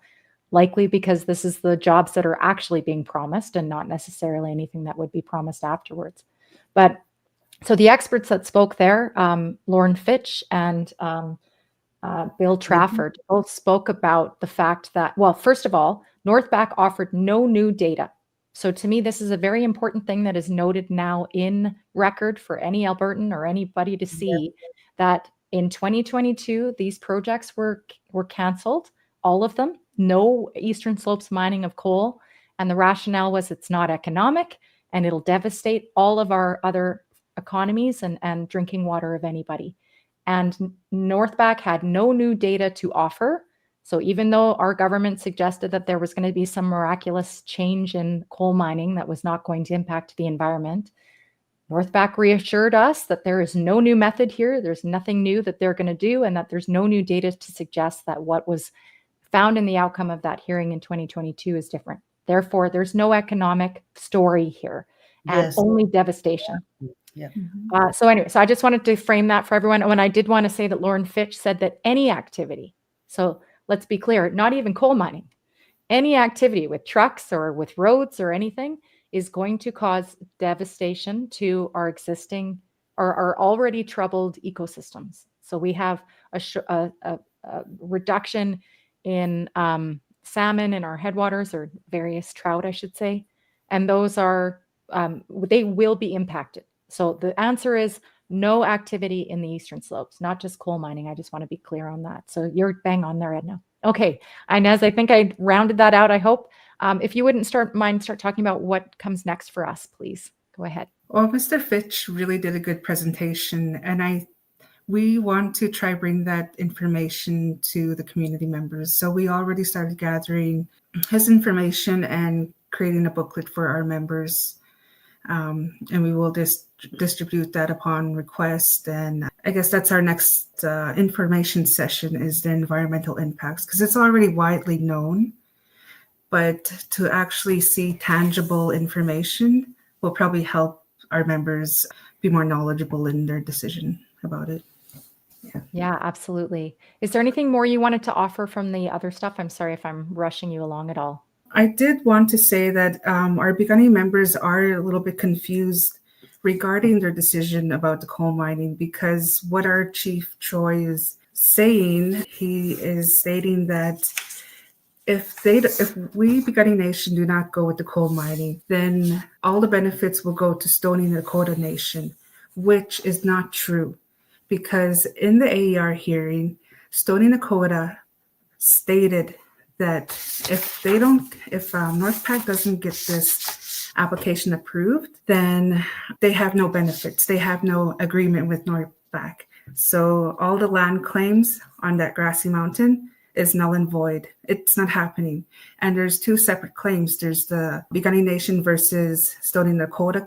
likely because this is the jobs that are actually being promised and not necessarily anything that would be promised afterwards. But so the experts that spoke there, Lauren Fitch and Bill Trafford, both spoke about the fact that, well, first of all, Northback offered no new data. So to me, this is a very important thing that is noted now in record for any Albertan or anybody to see, that in 2022, these projects were canceled, all of them, no Eastern Slopes mining of coal. And the rationale was it's not economic and it'll devastate all of our other economies and drinking water of anybody. And Northback had no new data to offer. So even though our government suggested that there was going to be some miraculous change in coal mining that was not going to impact the environment, Northback reassured us that there is no new method here. There's nothing new that they're going to do, and that there's no new data to suggest that what was found in the outcome of that hearing in 2022 is different. Therefore, there's no economic story here, and only devastation. Yeah. So anyway, so I just wanted to frame that for everyone. And I did want to say that Lauren Fitch said that any activity, so let's be clear, not even coal mining, any activity with trucks or with roads or anything is going to cause devastation to our existing or our already troubled ecosystems. So we have a reduction in salmon in our headwaters, or various trout, I should say, and those are they will be impacted. So the answer is no activity in the Eastern Slopes, not just coal mining. I just want to be clear on that. So you're bang on there, Edna. Okay, Inez, I think I rounded that out, I hope. If you wouldn't start talking about what comes next for us, please. Go ahead. Well, Mr. Fitch really did a good presentation, and we want to try bring that information to the community members. So we already started gathering his information and creating a booklet for our members. And we will distribute that upon request. And I guess that's our next information session, is the environmental impacts, because it's already widely known. But to actually see tangible information will probably help our members be more knowledgeable in their decision about it. Yeah, absolutely. Is there anything more you wanted to offer from the other stuff? I'm sorry if I'm rushing you along at all. I did want to say that our Piikani members are a little bit confused regarding their decision about the coal mining, because what our Chief Troy is saying, he is stating that if we, Piikani Nation, do not go with the coal mining, then all the benefits will go to Stoney Nakoda Nation, which is not true. Because in the AER hearing, Stoney Nakoda stated that if NorthPac doesn't get this application approved, then they have no benefits. They have no agreement with NorthPac. So all the land claims on that grassy mountain is null and void. It's not happening. And there's two separate claims. There's the Piikani Nation versus Stoney Nakoda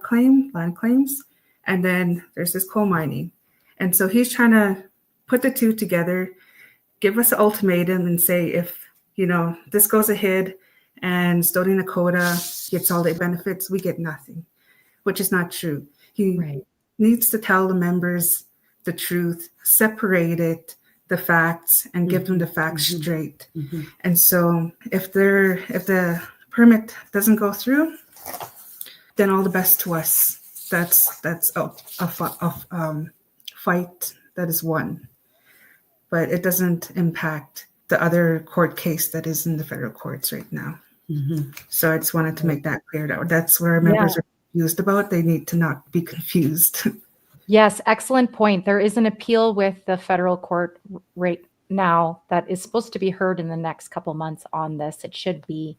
land claims. And then there's this coal mining. And so he's trying to put the two together, give us an ultimatum and say, if, this goes ahead and Stoney Nakoda gets all the benefits, we get nothing, which is not true. He needs to tell the members the truth, separate it, the facts, and give them the facts straight. And so if the permit doesn't go through, then all the best to us. That's a fight that is won, but it doesn't impact the other court case that is in the federal courts right now. So I just wanted to make that clear. That's where members are confused about. They need to not be confused. Yes, excellent point. There is an appeal with the federal court right now that is supposed to be heard in the next couple months on this. It should be,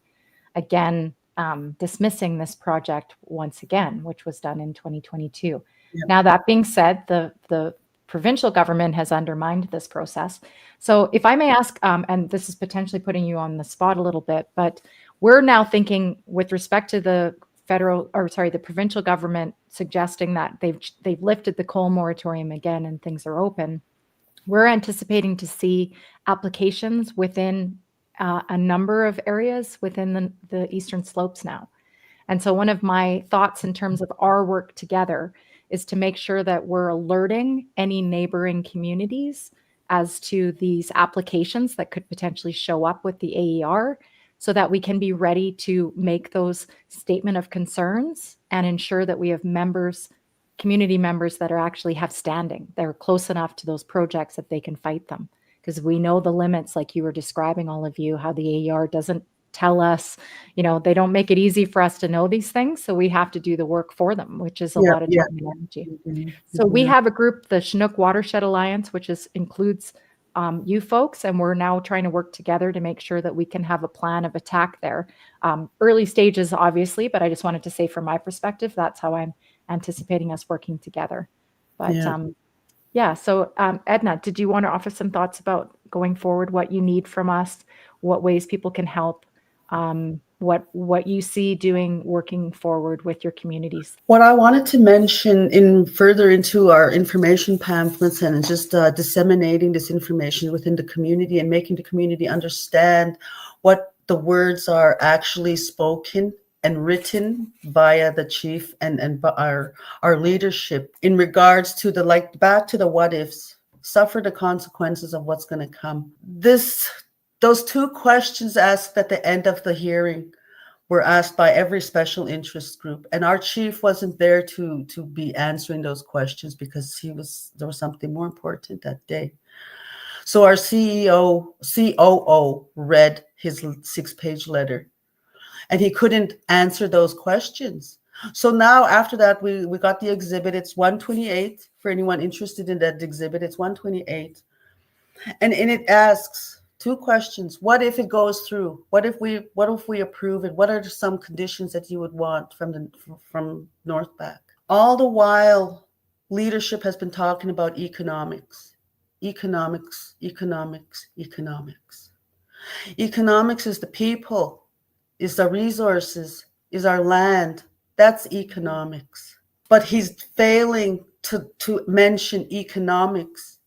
again, dismissing this project once again, which was done in 2022. Now, that being said, the provincial government has undermined this process. So if I may ask, and this is potentially putting you on the spot a little bit, but we're now thinking with respect to the provincial government suggesting that they've lifted the coal moratorium again and things are open. We're anticipating to see applications within a number of areas within the Eastern Slopes now. And so one of my thoughts in terms of our work together is to make sure that we're alerting any neighboring communities as to these applications that could potentially show up with the AER, so that we can be ready to make those statement of concerns and ensure that we have community members that actually have standing. They're close enough to those projects that they can fight them. Because we know the limits, like you were describing, all of you, how the AER doesn't tell us, they don't make it easy for us to know these things. So we have to do the work for them, which is a lot of time and energy. So we have a group, the Chinook Watershed Alliance, which includes you folks, and we're now trying to work together to make sure that we can have a plan of attack there. Early stages, obviously, but I just wanted to say from my perspective, that's how I'm anticipating us working together. But so Edna, did you want to offer some thoughts about going forward, what you need from us, what ways people can help, what you see working forward with your communities? What I wanted to mention further into our information pamphlets and just disseminating this information within the community and making the community understand what the words are actually spoken and written via the chief and our leadership in regards to back to the what ifs, suffer the consequences of what's going to come. Those two questions asked at the end of the hearing were asked by every special interest group, and our chief wasn't there to be answering those questions because there was something more important that day. So our COO read his 6-page letter, and he couldn't answer those questions. So now after that, we got the exhibit. It's 128 for anyone interested in that exhibit. It's 128, and in it asks two questions. What if it goes through? What if we approve it? What are some conditions that you would want from NorthPac? All the while, leadership has been talking about economics. Economics is the people, is the resources, is our land. That's economics. But he's failing to mention economics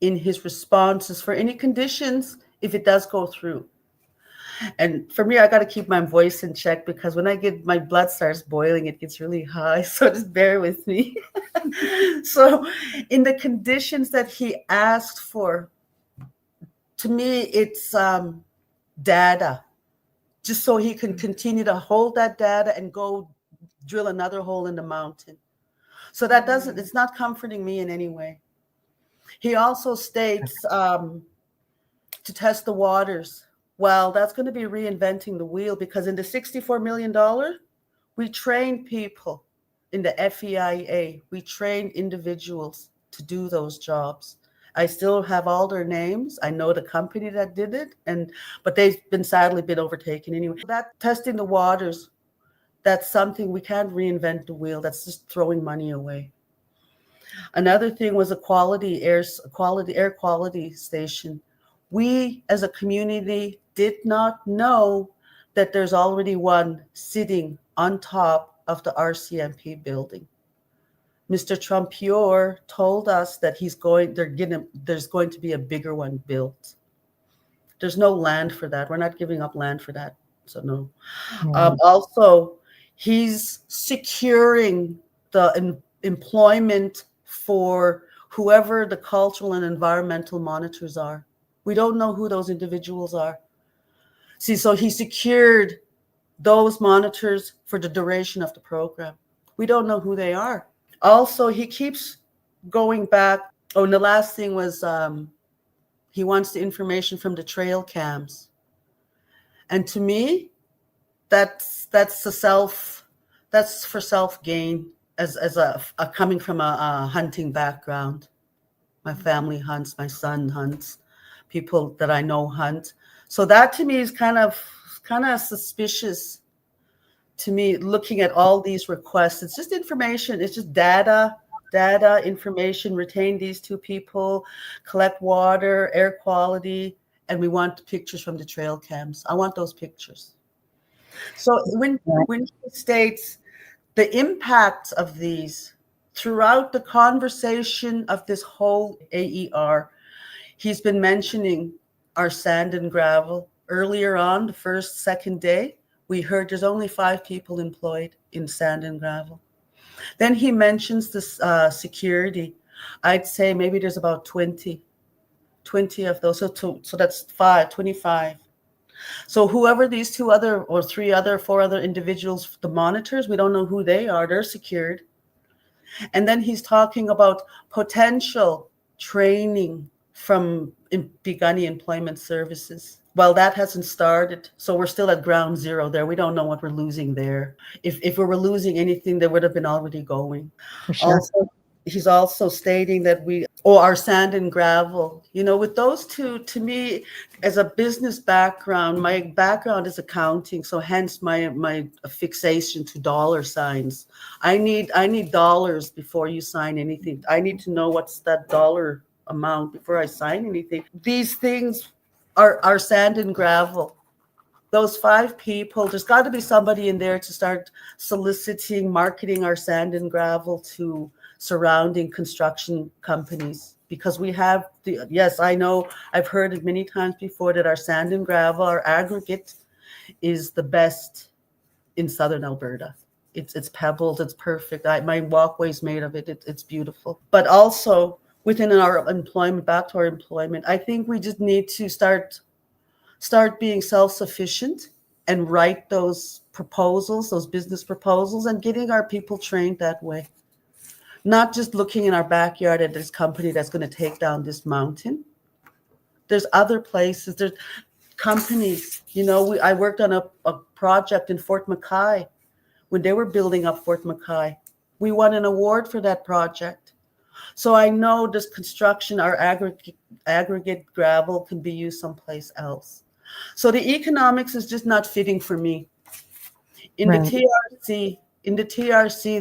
in his responses for any conditions if it does go through. And for me, I got to keep my voice in check because when my blood starts boiling, it gets really high. So just bear with me. So in the conditions that he asked for, to me, it's data, just so he can continue to hold that data and go drill another hole in the mountain. So that doesn't, it's not comforting me in any way. He also states to test the waters. Well, that's going to be reinventing the wheel, because in the $64 million, we train people in the FEIA. We train individuals to do those jobs. I still have all their names. I know the company that did it, but they've sadly been overtaken anyway. That testing the waters, that's something we can't reinvent the wheel. That's just throwing money away. Another thing was a air quality station. We as a community did not know that there's already one sitting on top of the RCMP building. Mr. Trompier told us that there's going to be a bigger one built. There's no land for that. We're not giving up land for that. So no. Also, he's securing the employment for whoever the cultural and environmental monitors are. We don't know who those individuals are. See, so he secured those monitors for the duration of the program. We don't know who they are. Also, he keeps going back. Oh, and the last thing was he wants the information from the trail cams. And to me, that's for self gain. As a coming from a hunting background, my family hunts, my son hunts, people that I know hunt. So that to me is kind of suspicious to me, looking at all these requests. It's just information. It's just data, information. Retain these two people, collect water, air quality, and we want pictures from the trail cams. I want those pictures. So when he states the impact of these throughout the conversation of this whole AER, he's been mentioning our sand and gravel. Earlier on, the first, second day, we heard there's only 5 people employed in sand and gravel. Then he mentions this security. I'd say maybe there's about 20 of those. So that's 25. So whoever these 4 other individuals, the monitors, we don't know who they are. They're secured. And then he's talking about potential training from Piikani Employment Services. Well, that hasn't started. So we're still at ground zero there. We don't know what we're losing there. If we were losing anything, they would have been already going. For sure. Also, he's also stating that our sand and gravel, with those two, to me, as a business background, my background is accounting. So hence my fixation to dollar signs. I need dollars before you sign anything. I need to know what's that dollar amount before I sign anything. These things are sand and gravel. Those 5 people, there's got to be somebody in there to start soliciting, marketing our sand and gravel to surrounding construction companies, because we have yes, I know, I've heard it many times before that our sand and gravel, our aggregate, is the best in southern Alberta. It's pebbled, it's perfect. My walkway's made of it. It's beautiful. But also within our employment, back to our employment, I think we just need to start being self-sufficient and write those proposals, those business proposals, and getting our people trained that way. Not just looking in our backyard at this company that's going to take down this mountain. There's other places, there's companies. I worked on a project in Fort Mackay when they were building up Fort Mackay. We won an award for that project. So I know this construction, our aggregate gravel, can be used someplace else. So the economics is just not fitting for me. In the TRC,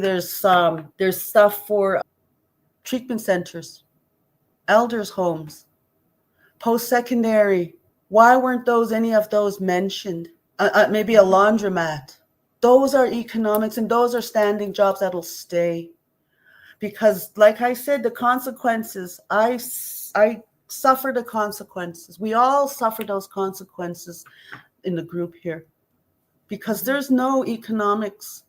there's stuff for treatment centers, elders' homes, post-secondary. Why weren't any of those mentioned? Maybe a laundromat. Those are economics, and those are standing jobs that'll stay. Because, like I said, the consequences, I suffer the consequences. We all suffer those consequences in the group here, because there's no economics.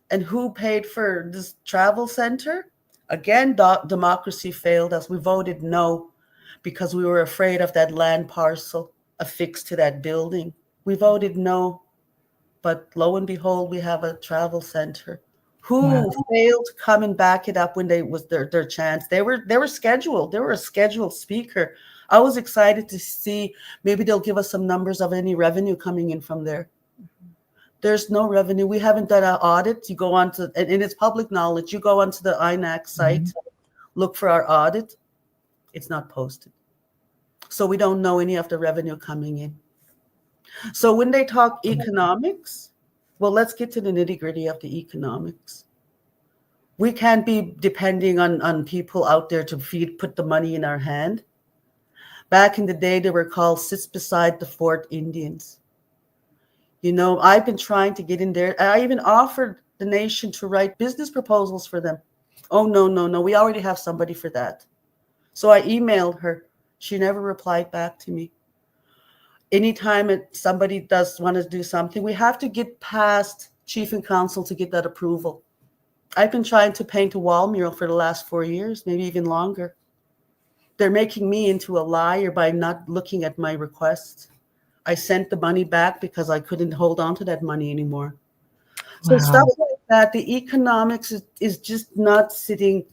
And who paid for this travel center? Again, democracy failed us. We voted no because we were afraid of that land parcel affixed to that building. We voted no, but lo and behold, we have a travel center. Who failed to come and back it up when they was their chance? They were scheduled. They were a scheduled speaker. I was excited to see maybe they'll give us some numbers of any revenue coming in from there. There's no revenue. We haven't done an audit. You go on to, and it's public knowledge. You go onto the INAC site, look for our audit. It's not posted. So we don't know any of the revenue coming in. So when they talk economics, well, let's get to the nitty-gritty of the economics. We can't be depending on people out there to put the money in our hand. Back in the day, they were called sits beside the fort Indians. You know, I've been trying to get in there. I even offered the nation to write business proposals for them. Oh, no, we already have somebody for that. So I emailed her. She never replied back to me. Anytime somebody does want to do something, we have to get past chief and council to get that approval. I've been trying to paint a wall mural for the last 4 years, maybe even longer. They're making me into a liar by not looking at my requests. I sent the money back because I couldn't hold on to that money anymore. So stuff like that, the economics is just not sitting.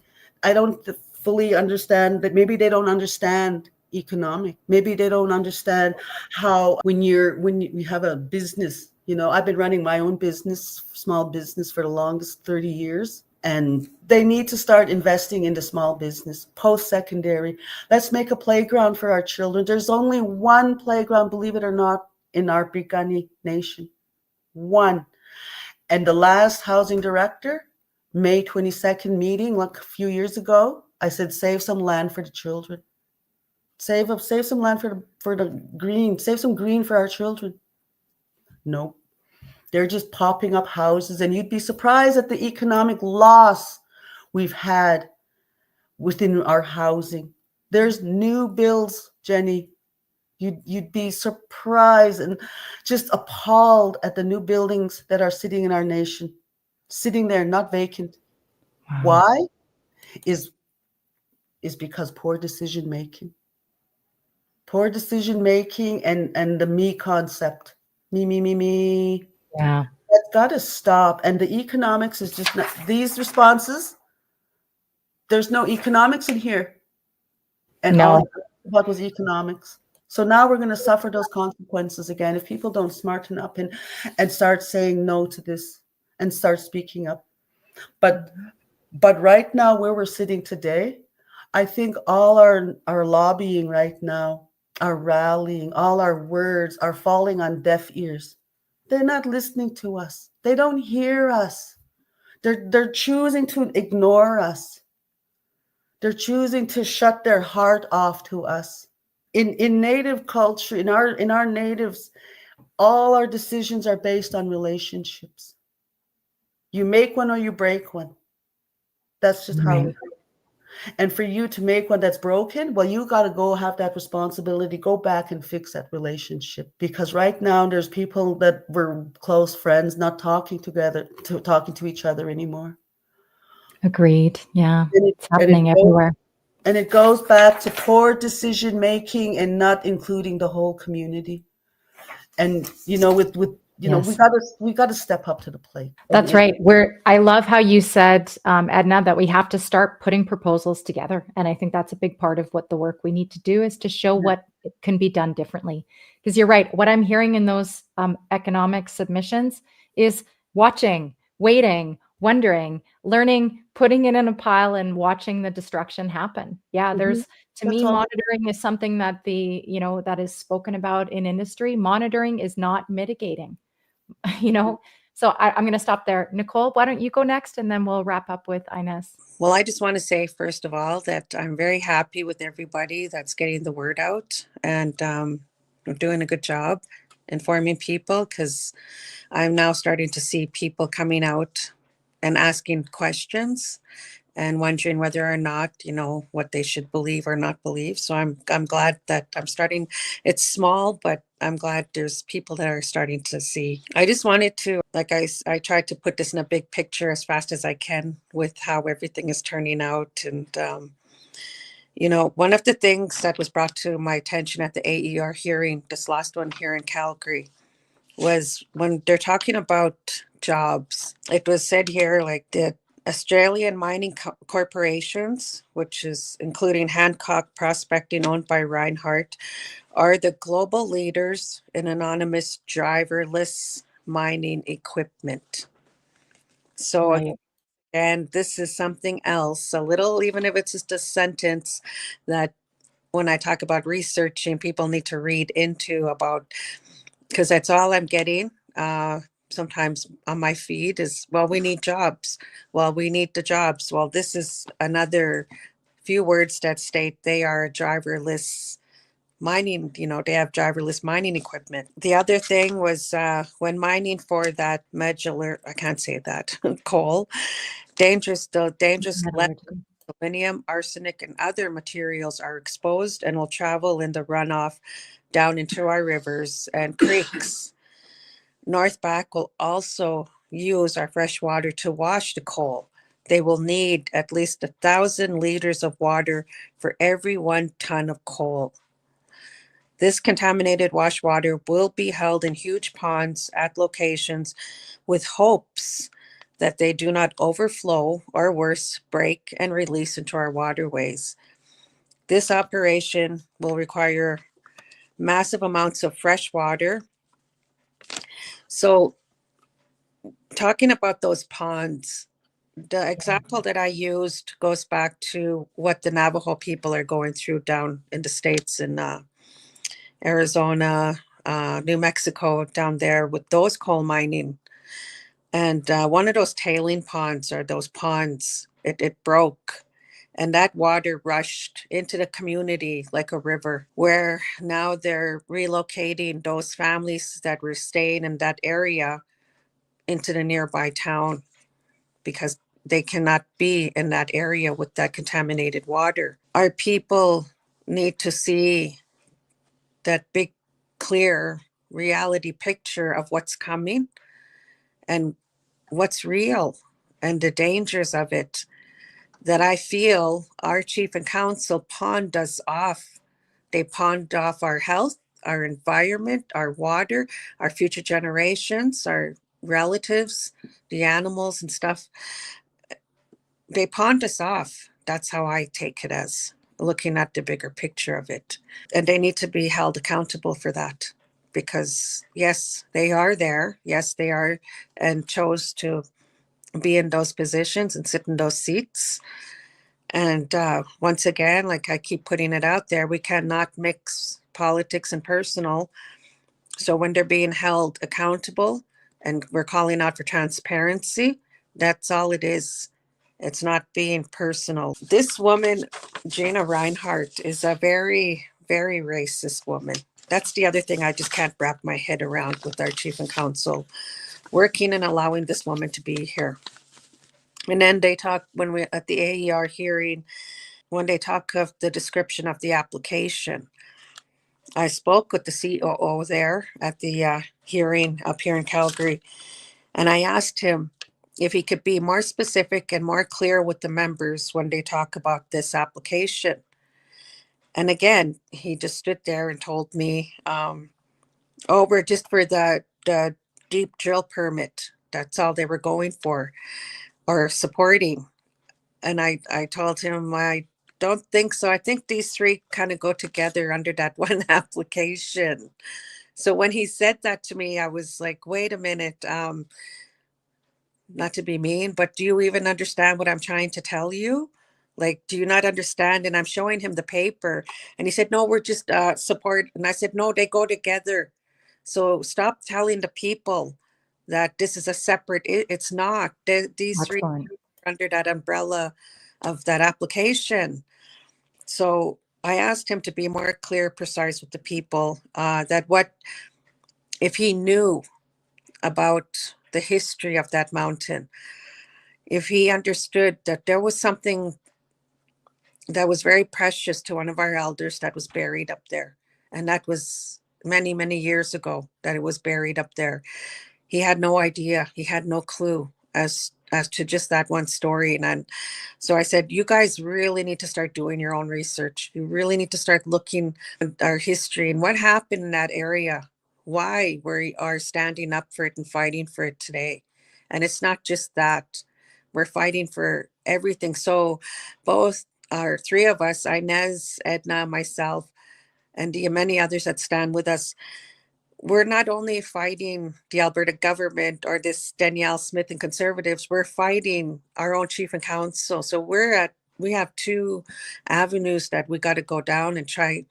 I don't fully understand that. Maybe they don't understand economic. Maybe they don't understand how when you have a business, you know, I've been running my own business, small business for the longest 30 years. And they need to start investing into small business, post-secondary. Let's make a playground for our children. There's only one playground, believe it or not, in our Piikani Nation. One. And the last housing director, May 22nd meeting, like a few years ago, I said, save some land for the children. Save some land for the green. Save some green for our children. Nope. They're just popping up houses, and you'd be surprised at the economic loss we've had within our housing. There's new builds, Jenny. You'd be surprised and just appalled at the new buildings that are sitting in our nation, sitting there, not vacant. Wow. Why? Is because poor decision making. Poor decision making and the me concept. Me. Yeah. That's got to stop. And the economics is just not, these responses, there's no economics in here. And no. all about was economics. So now we're going to suffer those consequences again if people don't smarten up and start saying no to this and start speaking up. But right now where we're sitting today, I think all our lobbying right now, our rallying, all our words are falling on deaf ears. They're not listening to us. They don't hear us. They're choosing to ignore us. They're choosing to shut their heart off to us. In Native culture, in our natives, all our decisions are based on relationships. You make one or you break one. That's just how we do. And for you to make one that's broken, well, you got to go have that responsibility, go back and fix that relationship. Because right now there's people that were close friends not talking to each other anymore. Agreed. Yeah. It's happening everywhere. And it goes back to poor decision making and not including the whole community. And you know, yes. we got to step up to the plate. That's right. I love how you said, Edna, that we have to start putting proposals together. And I think that's a big part of what the work we need to do is to show what can be done differently. Because you're right. What I'm hearing in those economic submissions is watching, waiting, wondering, learning, putting it in a pile and watching the destruction happen. Yeah, there's, to me, monitoring is something that that is spoken about in industry. Monitoring is not mitigating, So I'm going to stop there. Nicole, why don't you go next and then we'll wrap up with Inez. Well, I just want to say, first of all, that I'm very happy with everybody that's getting the word out, and we're doing a good job informing people, because I'm now starting to see people coming out and asking questions and wondering whether or not, what they should believe or not believe. So I'm glad that I'm starting. It's small, but I'm glad there's people that are starting to see. I just wanted to, I tried to put this in a big picture as fast as I can with how everything is turning out. And, one of the things that was brought to my attention at the AER hearing, this last one here in Calgary, was when they're talking about jobs. It was said here like the Australian mining corporations, which is including Hancock Prospecting owned by Reinhardt, are the global leaders in anonymous driverless mining equipment. So Right. and this is something else, a little, even if it's just a sentence that when I talk about researching, people need to read into about, because that's all I'm getting sometimes on my feed is, well, we need jobs. Well, we need the jobs. Well, this is another few words that state they are driverless mining, they have driverless mining equipment. The other thing was when mining for that medular, I can't say that, coal, dangerous lead, Metallurgy. selenium, arsenic, and other materials are exposed and will travel in the runoff down into our rivers and creeks. Northback will also use our fresh water to wash the coal. They will need at least 1,000 liters of water for every 1 ton of coal. This contaminated wash water will be held in huge ponds at locations with hopes that they do not overflow or worse, break and release into our waterways. This operation will require massive amounts of fresh water. So talking about those ponds, the example that I used goes back to what the Navajo people are going through down in the States in Arizona, New Mexico, down there with those coal mining. And one of those tailing ponds or those ponds, it broke. And that water rushed into the community like a river, where now they're relocating those families that were staying in that area into the nearby town because they cannot be in that area with that contaminated water. Our people need to see that big, clear reality picture of what's coming and what's real and the dangers of it, that I feel our chief and council pawned us off. They pawned off our health, our environment, our water, our future generations, our relatives, the animals and stuff. They pawned us off. That's how I take it, as looking at the bigger picture of it. And they need to be held accountable for that, because yes, they are there. Yes, they are, and chose to be in those positions and sit in those seats. And once again, like I keep putting it out there, we cannot mix politics and personal. So when they're being held accountable and we're calling out for transparency, that's all it is. It's not being personal. This woman, Gina Reinhardt, is a very, very racist woman. That's the other thing I just can't wrap my head around with our chief and council working and allowing this woman to be here. And then they talk when we at the AER hearing, when they talk of the description of the application. I spoke with the COO there at the hearing up here in Calgary, and I asked him if he could be more specific and more clear with the members when they talk about this application. And again, he just stood there and told me, we're just for the deep drill permit. That's all they were going for or supporting. And I told him, I don't think so. I think these three kind of go together under that one application. So when he said that to me, I was like, wait a minute, not to be mean, but do you even understand what I'm trying to tell you? Like, do you not understand? And I'm showing him the paper. And he said, no, we're just support. And I said, no, they go together. So stop telling the people that this is a separate, it's not. These three are under that umbrella of that application. So I asked him to be more clear, precise with the people, that what, if he knew about the history of that mountain, if he understood that there was something that was very precious to one of our elders that was buried up there, and that was many, many years ago that it was buried up there. He had no idea. He had no clue as to just that one story. And so I said, you guys really need to start doing your own research. You really need to start looking at our history and what happened in that area, why we are standing up for it and fighting for it today. And it's not just that. We're fighting for everything. So both our three of us, Inez, Edna, myself, and the many others that stand with us, we're not only fighting the Alberta government or this Danielle Smith and Conservatives, we're fighting our own chief and council. So we have two avenues that we got to go down and try,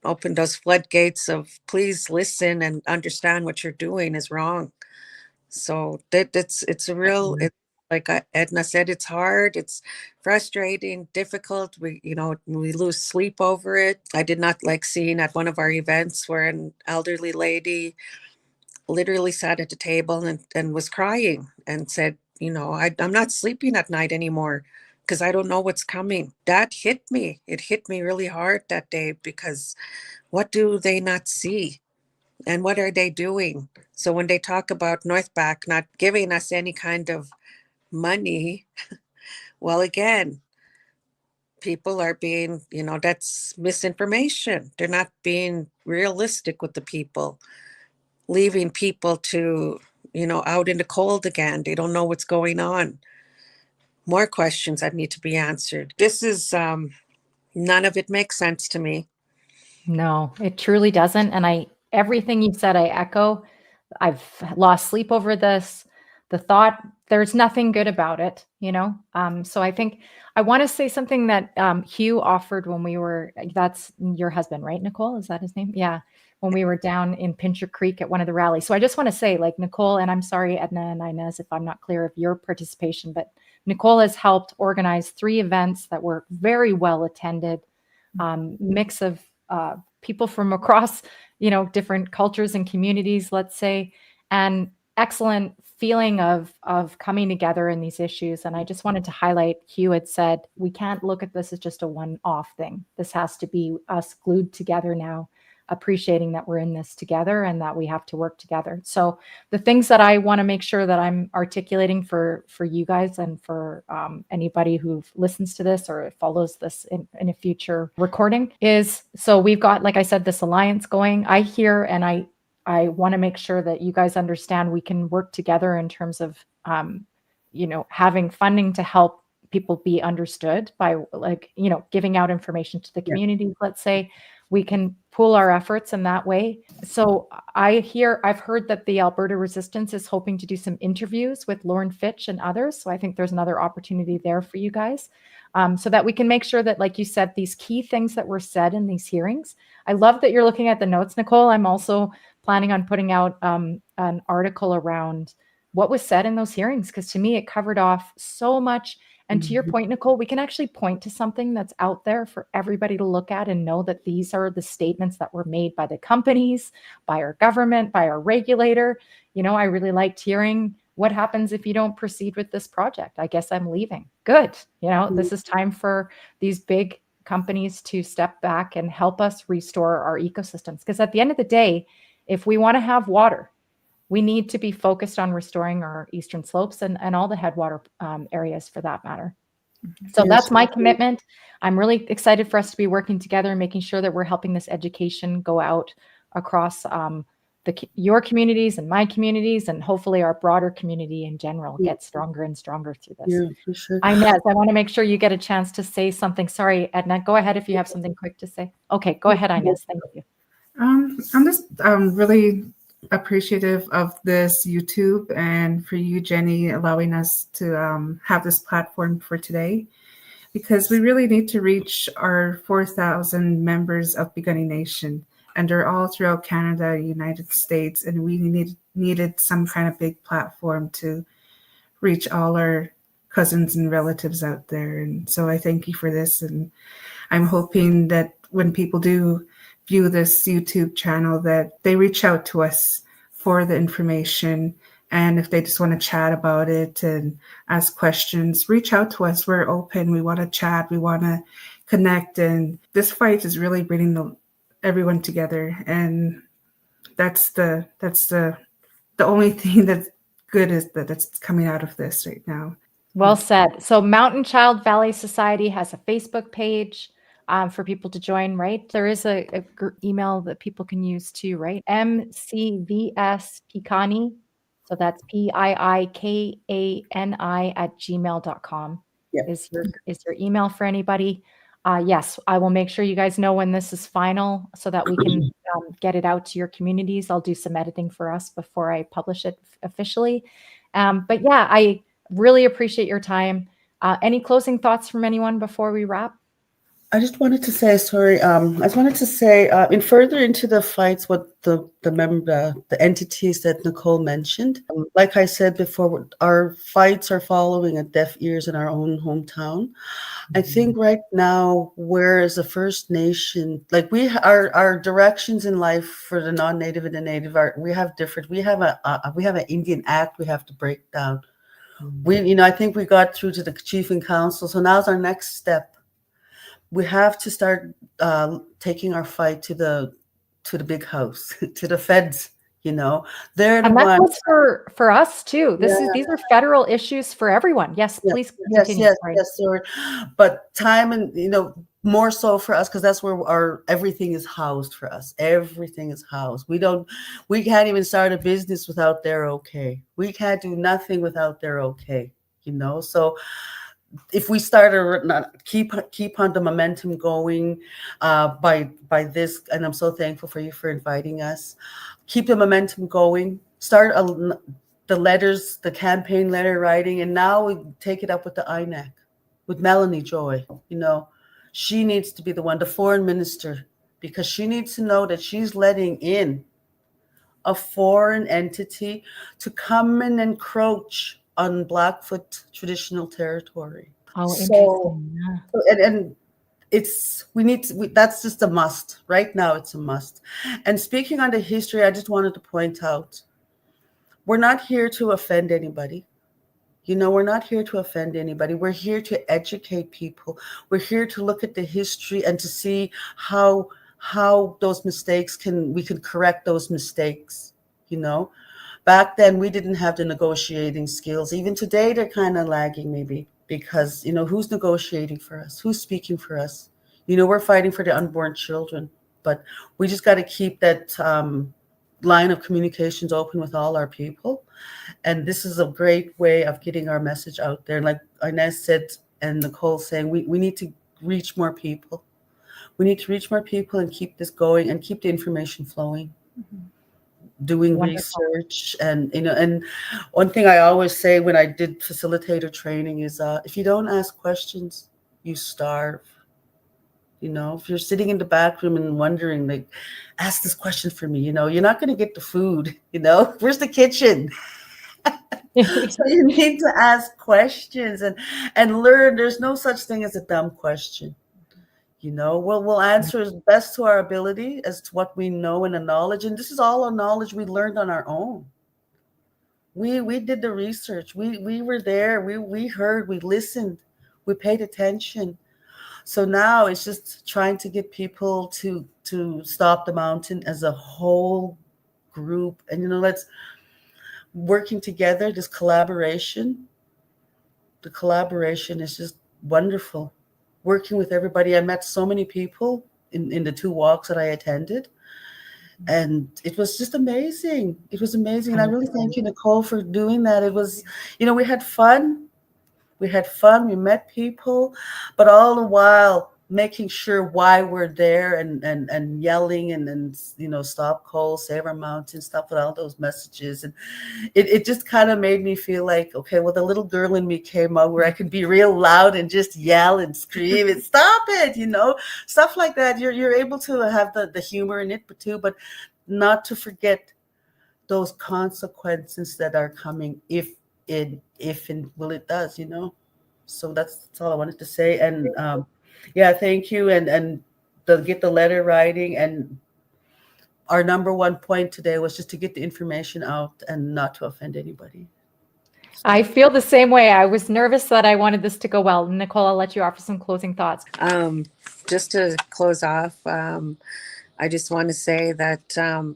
open those floodgates of please listen and understand what you're doing is wrong. So it's a real, like Edna said, it's hard, it's frustrating, difficult. We lose sleep over it. I did not like seeing at one of our events where an elderly lady literally sat at the table and was crying and said, I'm not sleeping at night anymore because I don't know what's coming. That hit me. It hit me really hard that day, because what do they not see? And what are they doing? So when they talk about Northback not giving us any kind of money, well, again, people are being, that's misinformation. They're not being realistic with the people, leaving people to, out in the cold again. They don't know what's going on. More questions that need to be answered. This is, none of it makes sense to me. No, it truly doesn't. And everything you said, I echo. I've lost sleep over this. The thought, there's nothing good about it, So I think I want to say something that Hugh offered when that's your husband, right, Nicole? Is that his name? Yeah. When we were down in Pincher Creek at one of the rallies. So I just want to say, like, Nicole, and I'm sorry, Edna and Inez, if I'm not clear of your participation, but Nicole has helped organize 3 events that were very well attended, mix of people from across, different cultures and communities, let's say, and excellent feeling of coming together in these issues. And I just wanted to highlight, Hugh had said, we can't look at this as just a one-off thing. This has to be us glued together now, appreciating that we're in this together and that we have to work together. So the things that I want to make sure that I'm articulating for you guys and for anybody who listens to this or follows this in a future recording is, so we've got, like I said, this alliance going. I hear, and I want to make sure that you guys understand we can work together in terms of, having funding to help people be understood by, giving out information to the community, let's say. We can pool our efforts in that way. So I've heard that the Alberta Resistance is hoping to do some interviews with Lauren Fitch and others. So I think there's another opportunity there for you guys, so that we can make sure that, like you said, these key things that were said in these hearings. I love that you're looking at the notes, Nicole. I'm also planning on putting out an article around what was said in those hearings, because to me, it covered off so much. And to your point, Nicole, we can actually point to something that's out there for everybody to look at and know that these are the statements that were made by the companies, by our government, by our regulator. I really liked hearing what happens if you don't proceed with this project. I guess I'm leaving. Good. This is time for these big companies to step back and help us restore our ecosystems. Because at the end of the day, if we want to have water, we need to be focused on restoring our eastern slopes and all the headwater areas for that matter. So that's my commitment. I'm really excited for us to be working together and making sure that we're helping this education go out across your communities and my communities, and hopefully our broader community in general get stronger and stronger through this. Yeah, for sure. Inez, I want to make sure you get a chance to say something. Sorry, Edna, go ahead if you have something quick to say. Okay, go ahead, Inez. Thank you. I'm just really appreciative of this YouTube, and for you, Jenny, allowing us to have this platform for today, because we really need to reach our 4,000 members of Piikani Nation, and they're all throughout Canada, United States, and we needed some kind of big platform to reach all our cousins and relatives out there. And so I thank you for this, and I'm hoping that when people do view this YouTube channel, that they reach out to us for the information. And if they just want to chat about it and ask questions, reach out to us. We're open. We want to chat. We want to connect. And this fight is really bringing everyone together. And that's the only thing that's good is that's coming out of this right now. Well said. So Mountain Child Valley Society has a Facebook page for people to join, right? There is a email that people can use too, right? MCVS Piikani So that's piikani@gmail.com Yeah. is your email for anybody. Yes, I will make sure you guys know when this is final so that we can get it out to your communities. I'll do some editing for us before I publish it officially. But yeah, I really appreciate your time. Any closing thoughts from anyone before we wrap? I just wanted to say, sorry. I just wanted to say, in further into the fights, what the entities that Nicole mentioned. Like I said before, our fights are following at deaf ears in our own hometown. I think right now, whereas the First Nation, like our directions in life for the non-native and the native are we have different. We have an Indian Act we have to break down. I think we got through to the chief and council, so now's our next step. We have to start taking our fight to the big house, to the feds. They're the And that ones. goes for us too. These are federal issues for everyone. Yes, please continue. Yes, sorry. But time and more so for us because that's where everything is housed for us. Everything is housed. We can't even start a business without their okay. We can't do nothing without their okay. So if we start to keep on the momentum going by this, and I'm so thankful for you for inviting us. Keep the momentum going. Start the letters, the campaign letter writing, and now we take it up with the INAC, with Melanie Joy. She needs to be the one, the foreign minister, because she needs to know that she's letting in a foreign entity to come and encroach on Blackfoot traditional territory. Oh, So, interesting. Yeah. and that's just a must. Right now, it's a must. And speaking on the history, I just wanted to point out, we're not here to offend anybody. We're not here to offend anybody. We're here to educate people. We're here to look at the history and to see how those mistakes we can correct those mistakes. Back then we didn't have the negotiating skills. Even today they're kind of lagging maybe because who's negotiating for us? Who's speaking for us? We're fighting for the unborn children, but we just got to keep that line of communications open with all our people. And this is a great way of getting our message out there. Like Inez said and Nicole saying, we need to reach more people. We need to reach more people and keep this going and keep the information flowing. Doing Wonderful. research and one thing I always say when I did facilitator training is if you don't ask questions, you starve. If you're sitting in the back room and wondering, like, ask this question for me, you're not going to get the food. Where's the kitchen? So you need to ask questions and learn. There's no such thing as a dumb question. We'll answer as best to our ability as to what we know and the knowledge. And this is all a knowledge we learned on our own. We did the research. We were there. We heard. We listened. We paid attention. So now it's just trying to get people to stop the mountain as a whole group. And let's working together. This collaboration. The collaboration is just wonderful. Working with everybody. I met so many people in the 2 walks that I attended. And it was just amazing. It was amazing. And I really thank you, Nicole, for doing that. It was, we had fun. We met people, but all the while making sure why we're there and yelling and stop coal, save our mountain, stuff with all those messages. And it just kind of made me feel like, okay, well, the little girl in me came out where I could be real loud and just yell and scream and stop it, stuff like that. You're able to have the humor in it, but not to forget those consequences that are coming if and it does, So that's all I wanted to say. And thank you. And get the letter writing. And our number one point today was just to get the information out and not to offend anybody. I feel the same way. I was nervous that I wanted this to go well. Nicole, I'll let you offer some closing thoughts. Just to close off, I just want to say that,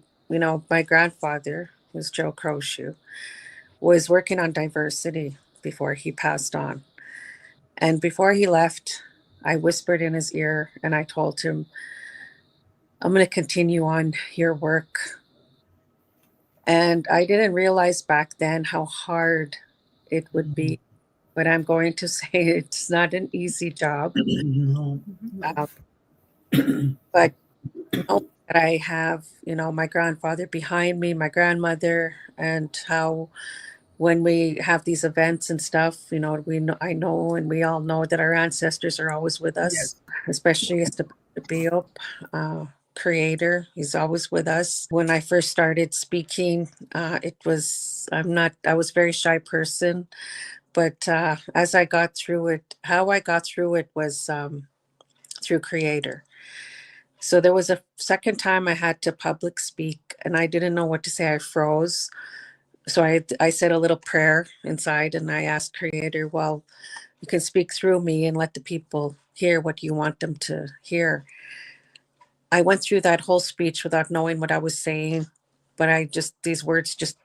my grandfather was Joe Crowshoe, was working on diversity before he passed on. And before he left, I whispered in his ear and I told him, I'm going to continue on your work And I didn't realize back then how hard it would be. But I'm going to say it's not an easy job. No. But know that I have, my grandfather behind me, my grandmother, and how when we have these events and stuff, I know, and we all know that our ancestors are always with us, Yes. especially as the Biop, creator. He's always with us. When I first started speaking, I was a very shy person, but as I got through it, how I got through it was through Creator. So there was a second time I had to public speak and I didn't know what to say. I froze. So I said a little prayer inside and I asked Creator, well, you can speak through me and let the people hear what you want them to hear. I went through that whole speech without knowing what I was saying, but these words just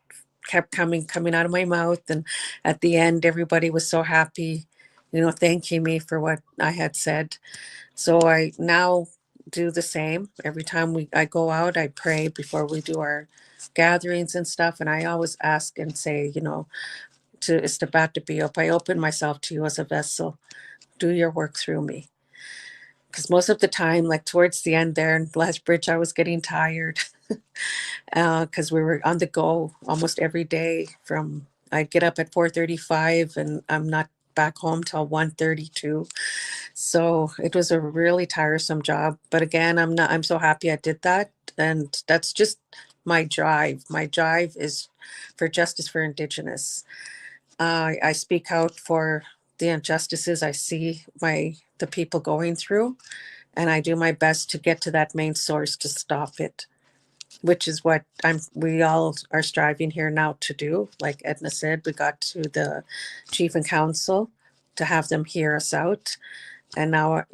kept coming out of my mouth. And at the end, everybody was so happy, thanking me for what I had said. So I now do the same. Every time I go out, I pray before we do our gatherings and stuff. And I always ask and say, to Estabat to be up, I open myself to you as a vessel. Do your work through me. Because most of the time, like towards the end there in Lethbridge, I was getting tired because we were on the go almost every day. I'd get up at 4:35 and I'm not back home till 1:32. So it was a really tiresome job. But again, I'm so happy I did that. And that's just my drive. My drive is for justice for Indigenous. I speak out for the injustices I see the people going through, and I do my best to get to that main source to stop it, which is what we all are striving here now to do. Like Edna said, we got to the chief and council to have them hear us out. And now,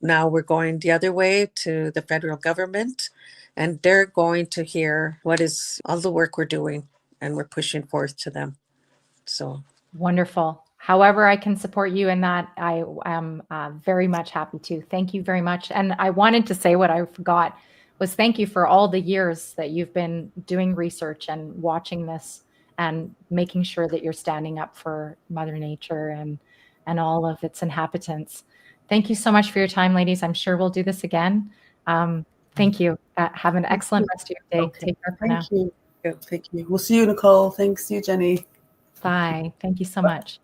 now we're going the other way to the federal government, and they're going to hear what is all the work we're doing, and we're pushing forth to them. So wonderful. However I can support you in that, I am very much happy to. Thank you very much. And I wanted to say what I forgot was thank you for all the years that you've been doing research and watching this and making sure that you're standing up for Mother Nature and all of its inhabitants. Thank you so much for your time, ladies. I'm sure we'll do this again. Thank you. Have an excellent rest of your day. Okay. Take care for now. Thank you. Thank you. We'll see you, Nicole. Thanks, you, Jenny. Bye. Thank you so much.